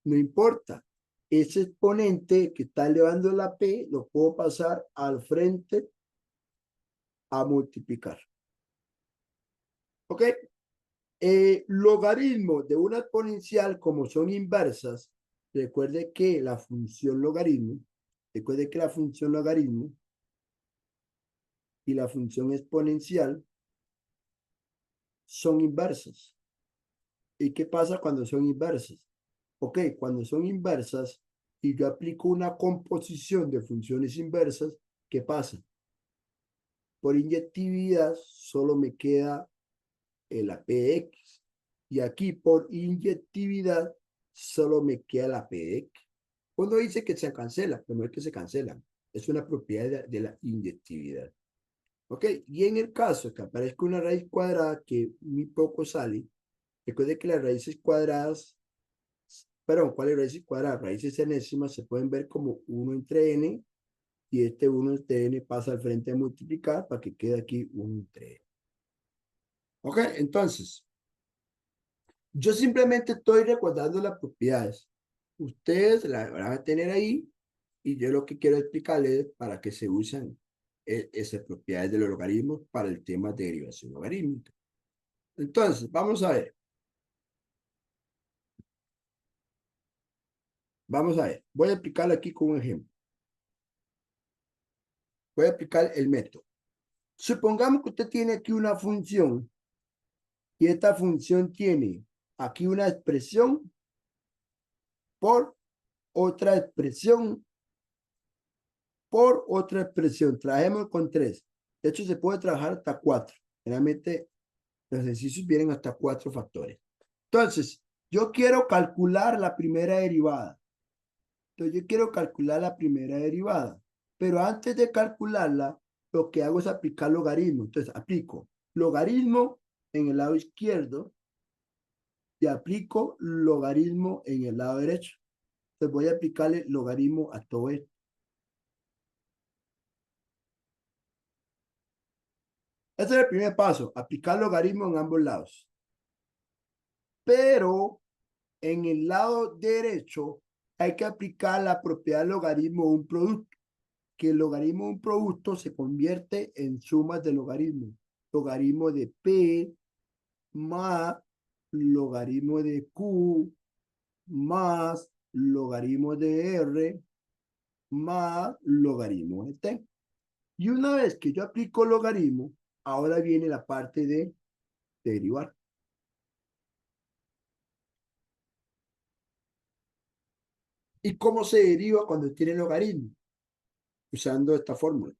No importa. Ese exponente que está elevando la P lo puedo pasar al frente a multiplicar. ¿Ok? Logaritmo de una exponencial, como son inversas, recuerde que la función logaritmo y la función exponencial son inversas. ¿Y qué pasa cuando son inversas? Ok, cuando son inversas y yo aplico una composición de funciones inversas, ¿qué pasa? por inyectividad solo me queda la P de X. Y aquí por inyectividad solo me queda la P de X. Uno dice que se cancela, pero no es que se cancela. Es una propiedad de la inyectividad. ¿Ok? Y en el caso que aparezca una raíz cuadrada que muy poco sale, recuerde que las raíces cuadradas, perdón, ¿cuáles raíces cuadradas? Raíces enésimas se pueden ver como 1 entre n, y este 1 entre n pasa al frente a multiplicar para que quede aquí 1 entre n. ¿Ok? Entonces, yo simplemente estoy recordando las propiedades. Ustedes las van a tener ahí y yo lo que quiero explicarles es para qué se usan esas propiedades de los logaritmos para el tema de derivación logarítmica. Entonces, vamos a ver. Vamos a ver. Voy a explicarlo aquí con un ejemplo. Voy a explicar el método. Supongamos que usted tiene aquí una función y esta función tiene aquí una expresión por otra expresión por otra expresión. Trabajemos con 3. De hecho, se puede trabajar hasta 4. Generalmente, los ejercicios vienen hasta 4 factores. Entonces, yo quiero calcular la primera derivada. Entonces, yo quiero calcular la primera derivada. Pero antes de calcularla, lo que hago es aplicar logaritmo. Entonces, aplico logaritmo en el lado izquierdo y aplico logaritmo en el lado derecho. Entonces, voy a aplicarle logaritmo a todo esto. Ese es el primer paso, aplicar logaritmo en ambos lados. Pero en el lado derecho hay que aplicar la propiedad logaritmo de un producto, que el logaritmo de un producto se convierte en sumas de logaritmo. Logaritmo de P más logaritmo de Q más logaritmo de R más logaritmo de T. Y una vez que yo aplico logaritmo, ahora viene la parte de derivar. ¿Y cómo se deriva cuando tiene logaritmo? Usando esta fórmula.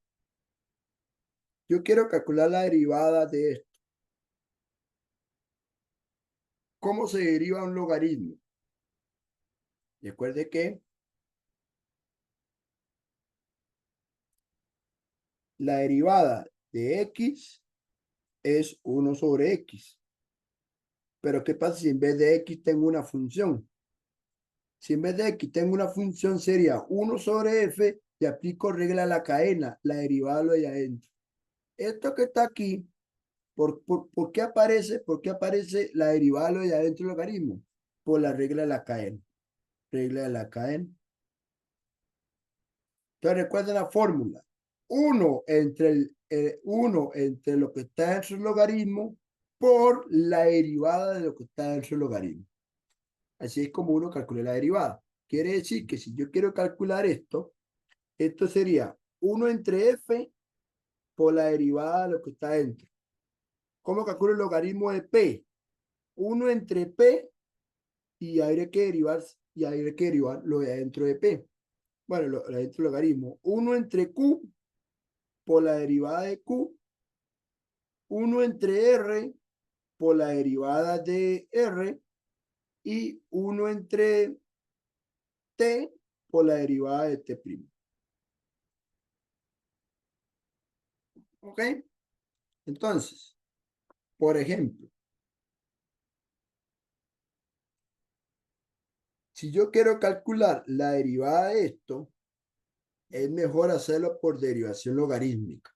Yo quiero calcular la derivada de esto. ¿Cómo se deriva un logaritmo? Recuerde que la derivada de x es 1 sobre x. Pero ¿qué pasa si en vez de x tengo una función? Si en vez de x tengo una función sería 1 sobre f y aplico regla a la cadena, la derivada lo de adentro. Esto que está aquí, ¿por qué aparece? ¿Por qué aparece la derivada de lo de adentro del logaritmo? Por la regla de la cadena. Regla de la cadena. Entonces recuerden la fórmula. 1 entre lo que está en su logaritmo por la derivada de lo que está en su logaritmo. Así es como uno calcula la derivada. Quiere decir que si yo quiero calcular esto, esto sería 1 entre f por la derivada de lo que está dentro. ¿Cómo calculo el logaritmo de p? 1 entre p y habría que derivar lo de adentro de p. Bueno, lo de adentro del logaritmo. 1 entre q por la derivada de q, 1 entre r por la derivada de r y 1 entre t por la derivada de t'. ¿Ok? Entonces, por ejemplo, si yo quiero calcular la derivada de esto, es mejor hacerlo por derivación logarítmica.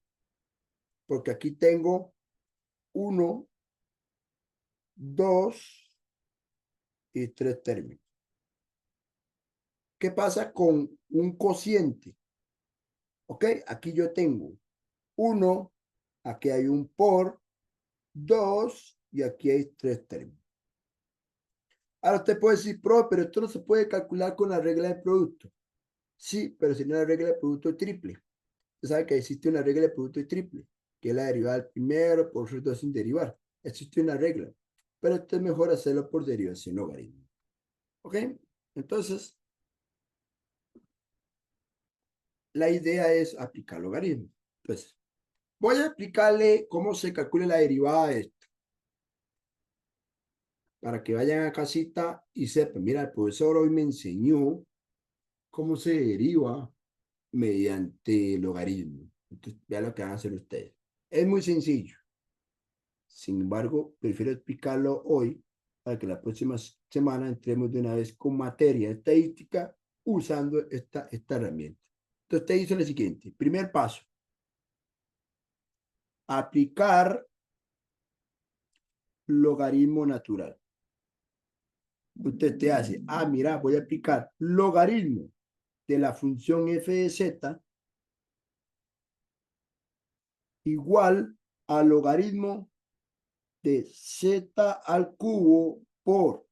Porque aquí tengo 1, 2 y 3 términos. ¿Qué pasa con un cociente? ¿Ok? Aquí yo tengo 1, aquí hay un por, 2 y aquí hay 3 términos. Ahora usted puede decir, pero esto no se puede calcular con la regla de producto. Sí, pero si no la regla de producto triple. Usted sabe que existe una regla de producto triple, que es la derivada del primero por sus dos sin derivar. Existe una regla, pero esto es mejor hacerlo por derivación logarítmica. ¿Ok? Entonces, la idea es aplicar logaritmo. Entonces, Voy a explicarle cómo se calcula la derivada de esto. Para que vayan a casita y sepan, mira, el profesor hoy me enseñó cómo se deriva mediante logaritmo. Entonces, vean lo que van a hacer ustedes. Es muy sencillo. Sin embargo, prefiero explicarlo hoy para que la próxima semana entremos de una vez con materia estadística usando esta herramienta. Entonces, te hizo lo siguiente. Primer paso. Aplicar logaritmo natural. Usted te hace, mira, voy a aplicar logaritmo de la función f de z igual a logaritmo de z al cubo por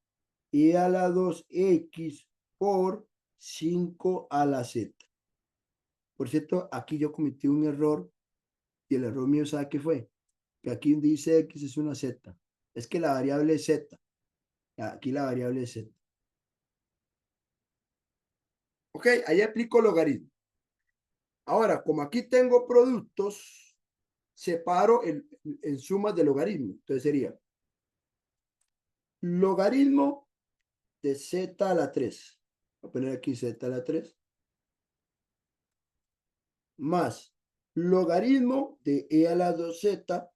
e a la 2x por 5 a la z. Por cierto, aquí yo cometí un error y el error mío, ¿sabe qué fue? Que aquí donde dice x es una z. Es que la variable es z. Aquí la variable es z. Ok, ahí aplico logaritmo. Ahora, como aquí tengo productos, separo en sumas de logaritmo. Entonces sería logaritmo de z a la 3. Voy a poner aquí z a la 3. Más logaritmo de e a la 2z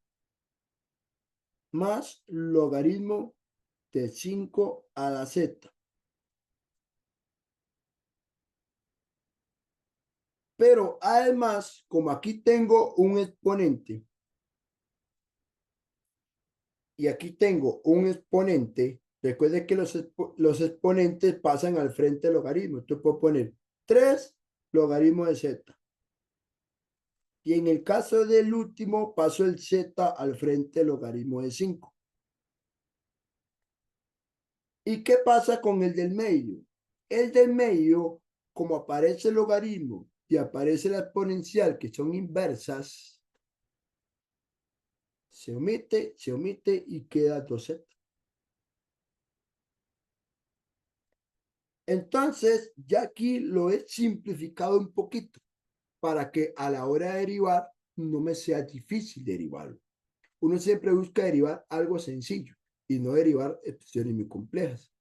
más logaritmo de 5 a la z. Pero además, como aquí tengo un exponente y aquí tengo un exponente, recuerde que los exponentes pasan al frente del logaritmo. Entonces puedo poner 3 logaritmo de z. Y en el caso del último, paso el z al frente del logaritmo de 5. ¿Y qué pasa con el del medio? El del medio, como aparece el logaritmo y aparece la exponencial, que son inversas, se omite y queda 2z. Entonces, ya aquí lo he simplificado un poquito para que a la hora de derivar no me sea difícil derivarlo. Uno siempre busca derivar algo sencillo y no derivar expresiones muy complejas.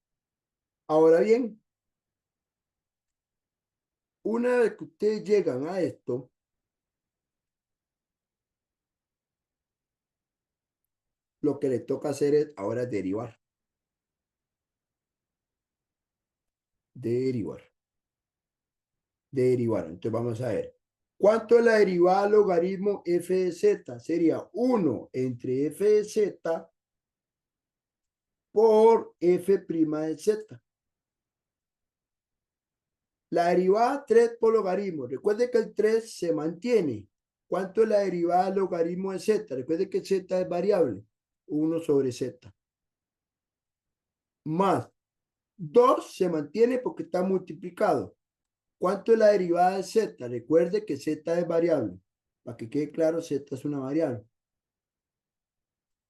Ahora bien, una vez que ustedes llegan a esto, lo que les toca hacer es ahora derivar. Derivar. Entonces vamos a ver. ¿Cuánto es la derivada del logaritmo f de z? Sería 1 entre f de z por f' de z. La derivada 3 por logaritmo. Recuerde que el 3 se mantiene. ¿Cuánto es la derivada del logaritmo de z? Recuerde que z es variable. 1 sobre z. Más 2 se mantiene porque está multiplicado. ¿Cuánto es la derivada de z? Recuerde que z es variable. Para que quede claro, z es una variable.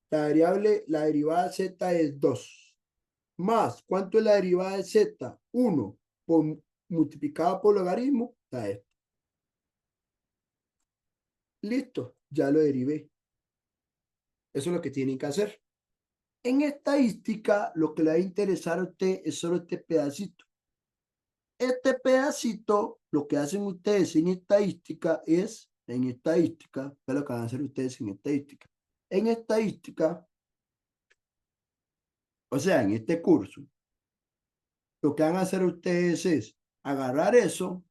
La derivada de z es 2. Más, ¿cuánto es la derivada de z? 1 multiplicado por logaritmo, da esto. Listo, ya lo derivé. Eso es lo que tienen que hacer. En estadística, lo que le va a interesar a usted es solo este pedacito. Este pedacito, lo que hacen ustedes en estadística es, ¿qué es lo que van a hacer ustedes en estadística? En estadística, o sea, en este curso, lo que van a hacer ustedes es agarrar eso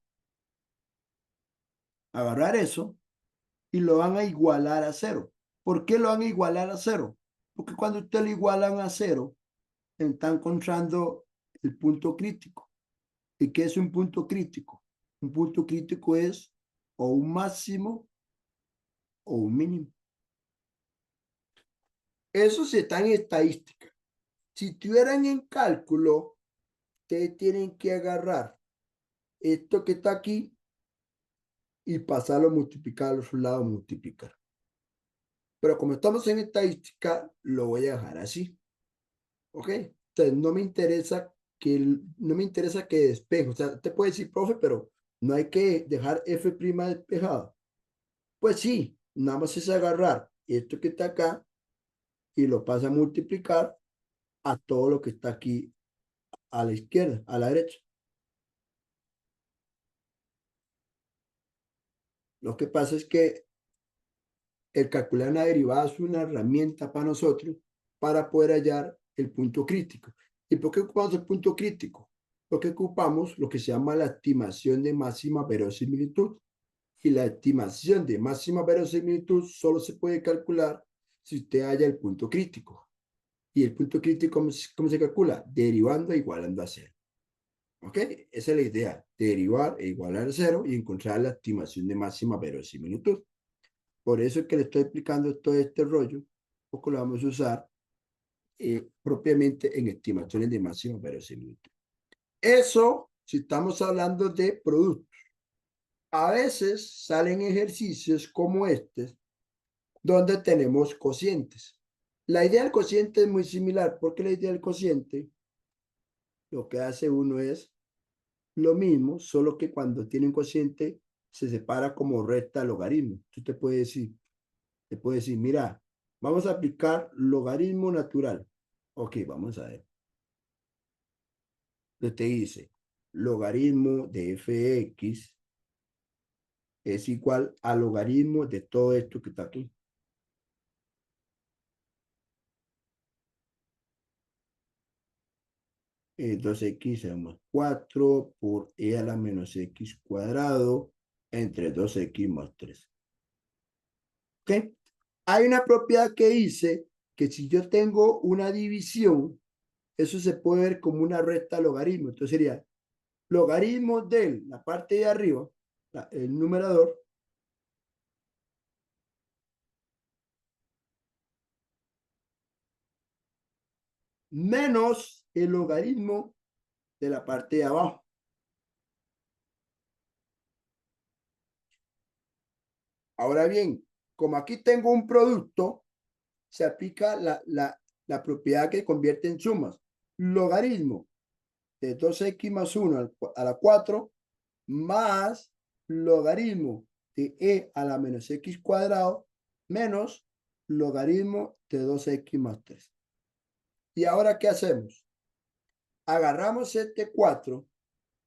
y lo van a igualar a cero. ¿Por qué lo van a igualar a cero? Porque cuando ustedes lo igualan a cero, están encontrando el punto crítico. ¿Y qué es un punto crítico? Un punto crítico es o un máximo o un mínimo. Eso se está en estadística. Si estuvieran en cálculo, ustedes tienen que agarrar esto que está aquí y pasarlo a multiplicar a los lados, multiplicar. Pero como estamos en estadística, lo voy a dejar así. ¿Ok? Entonces, no me interesa que despeje. O sea, te puede decir, profe, pero no hay que dejar f' despejado. Pues sí, nada más es agarrar esto que está acá y lo pasa a multiplicar a todo lo que está aquí a la izquierda, a la derecha. Lo que pasa es que el calcular una derivada es una herramienta para nosotros para poder hallar el punto crítico. ¿Y por qué ocupamos el punto crítico? Porque ocupamos lo que se llama la estimación de máxima verosimilitud. Y la estimación de máxima verosimilitud solo se puede calcular si usted halla el punto crítico. ¿Y el punto crítico cómo se calcula? Derivando e igualando a cero. ¿Ok? Esa es la idea. Derivar e igualar a cero y encontrar la estimación de máxima verosimilitud. Por eso es que le estoy explicando todo este rollo, porque lo vamos a usar propiamente en estimaciones de máxima verosimilitud. Eso, si estamos hablando de productos. A veces salen ejercicios como este, donde tenemos cocientes. La idea del cociente es muy similar, porque la idea del cociente, lo que hace uno es lo mismo, solo que cuando tiene un cociente se separa como recta logaritmo. Tú te puede decir, mira, vamos a aplicar logaritmo natural. Ok, vamos a ver. Entonces te dice, logaritmo de f de x es igual a logaritmo de todo esto que está aquí. 2x más 4 por e a la menos x cuadrado entre 2x más 3. ¿Ok? Hay una propiedad que dice que si yo tengo una división, eso se puede ver como una recta logaritmo. Entonces sería logaritmo de la parte de arriba, el numerador, menos el logaritmo de la parte de abajo. Ahora bien, como aquí tengo un producto, se aplica la propiedad que convierte en sumas. Logaritmo de 2x más 1 a la 4 más logaritmo de e a la menos x cuadrado menos logaritmo de 2x más 3. ¿Y ahora qué hacemos? Agarramos este 4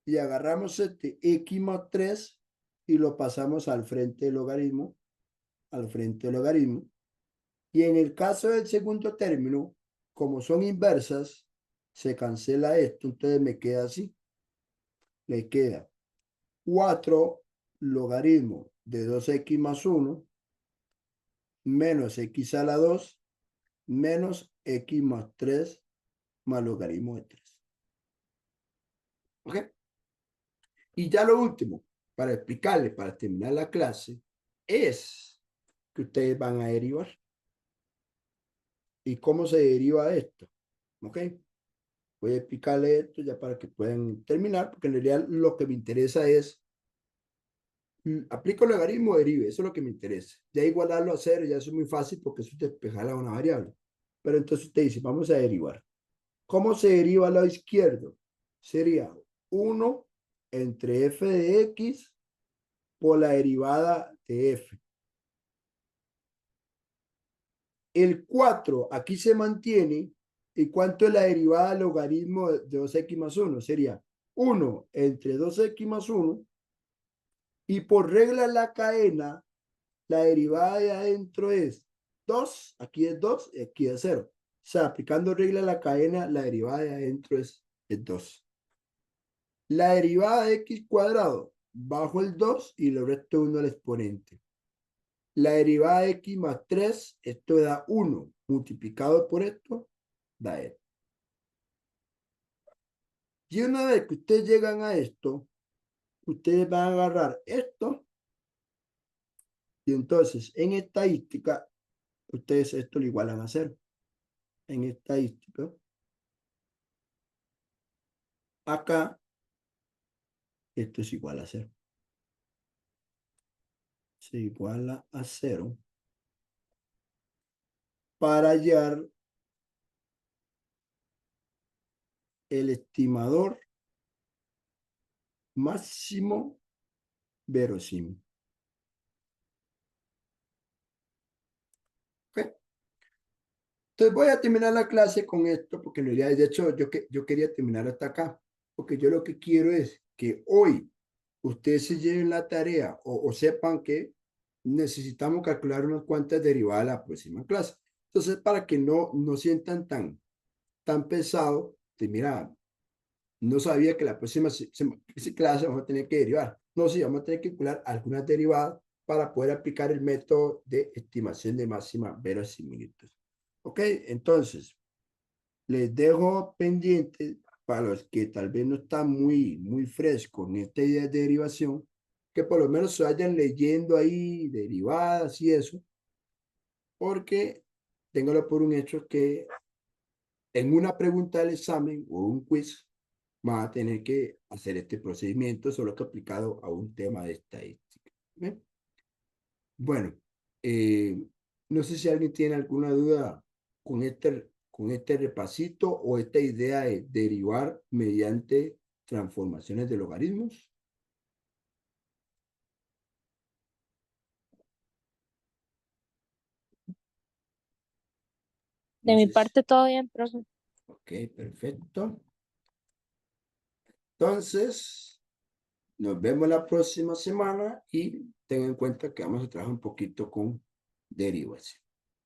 y agarramos este x más 3 y lo pasamos al frente del logaritmo, al frente del logaritmo. Y en el caso del segundo término, como son inversas, se cancela esto, entonces me queda así. Le queda 4 logaritmo de 2x más 1 menos x a la 2 menos x más 3 más logaritmo de 3. ¿Ok? Y ya lo último, para explicarles, para terminar la clase, es que ustedes van a derivar. ¿Y cómo se deriva esto? ¿Ok? Voy a explicarle esto ya para que puedan terminar, porque en realidad lo que me interesa es, aplico el logaritmo, derive, eso es lo que me interesa. Ya igualarlo a cero, ya eso es muy fácil porque eso es despejar a una variable. Pero entonces usted dice, vamos a derivar. ¿Cómo se deriva al lado izquierdo? Sería 1 entre f de x por la derivada de f. El 4 aquí se mantiene. ¿Y cuánto es la derivada del logaritmo de 2x más 1? Sería 1 entre 2x más 1. Y por regla de la cadena, la derivada de adentro es 2. Aquí es 2 y aquí es 0. O sea, aplicando regla de la cadena, la derivada de adentro es 2. La derivada de x cuadrado bajo el 2 y lo resto 1 al exponente. La derivada de x más 3, esto da 1 multiplicado por esto, da esto. Y una vez que ustedes llegan a esto, ustedes van a agarrar esto y entonces en estadística, ustedes esto lo igualan a 0. En estadística, acá, esto es igual a 0. Se iguala a 0 para hallar el estimador máximo verosímil. ¿Ok? Entonces voy a terminar la clase con esto, porque en realidad, de hecho, yo quería terminar hasta acá, porque yo lo que quiero es que hoy ustedes se lleven la tarea o sepan que necesitamos calcular unas cuantas derivadas la próxima clase. Entonces, para que no sientan tan pesado, de mira, no sabía que la próxima clase vamos a tener que derivar. No, sí, vamos a tener que calcular algunas derivadas para poder aplicar el método de estimación de máxima verosimilitud. Ok, entonces, les dejo pendiente para los que tal vez no están muy frescos en esta idea de derivación, que por lo menos se vayan leyendo ahí derivadas y eso, porque téngalo por un hecho que en una pregunta del examen o un quiz van a tener que hacer este procedimiento, solo que aplicado a un tema de estadística. ¿Bien? Bueno, no sé si alguien tiene alguna duda con este repasito o esta idea de derivar mediante transformaciones de logaritmos. De No mi sé si- parte, todo bien, profe. Ok, perfecto. Entonces, nos vemos la próxima semana y tengan en cuenta que vamos a trabajar un poquito con derivación.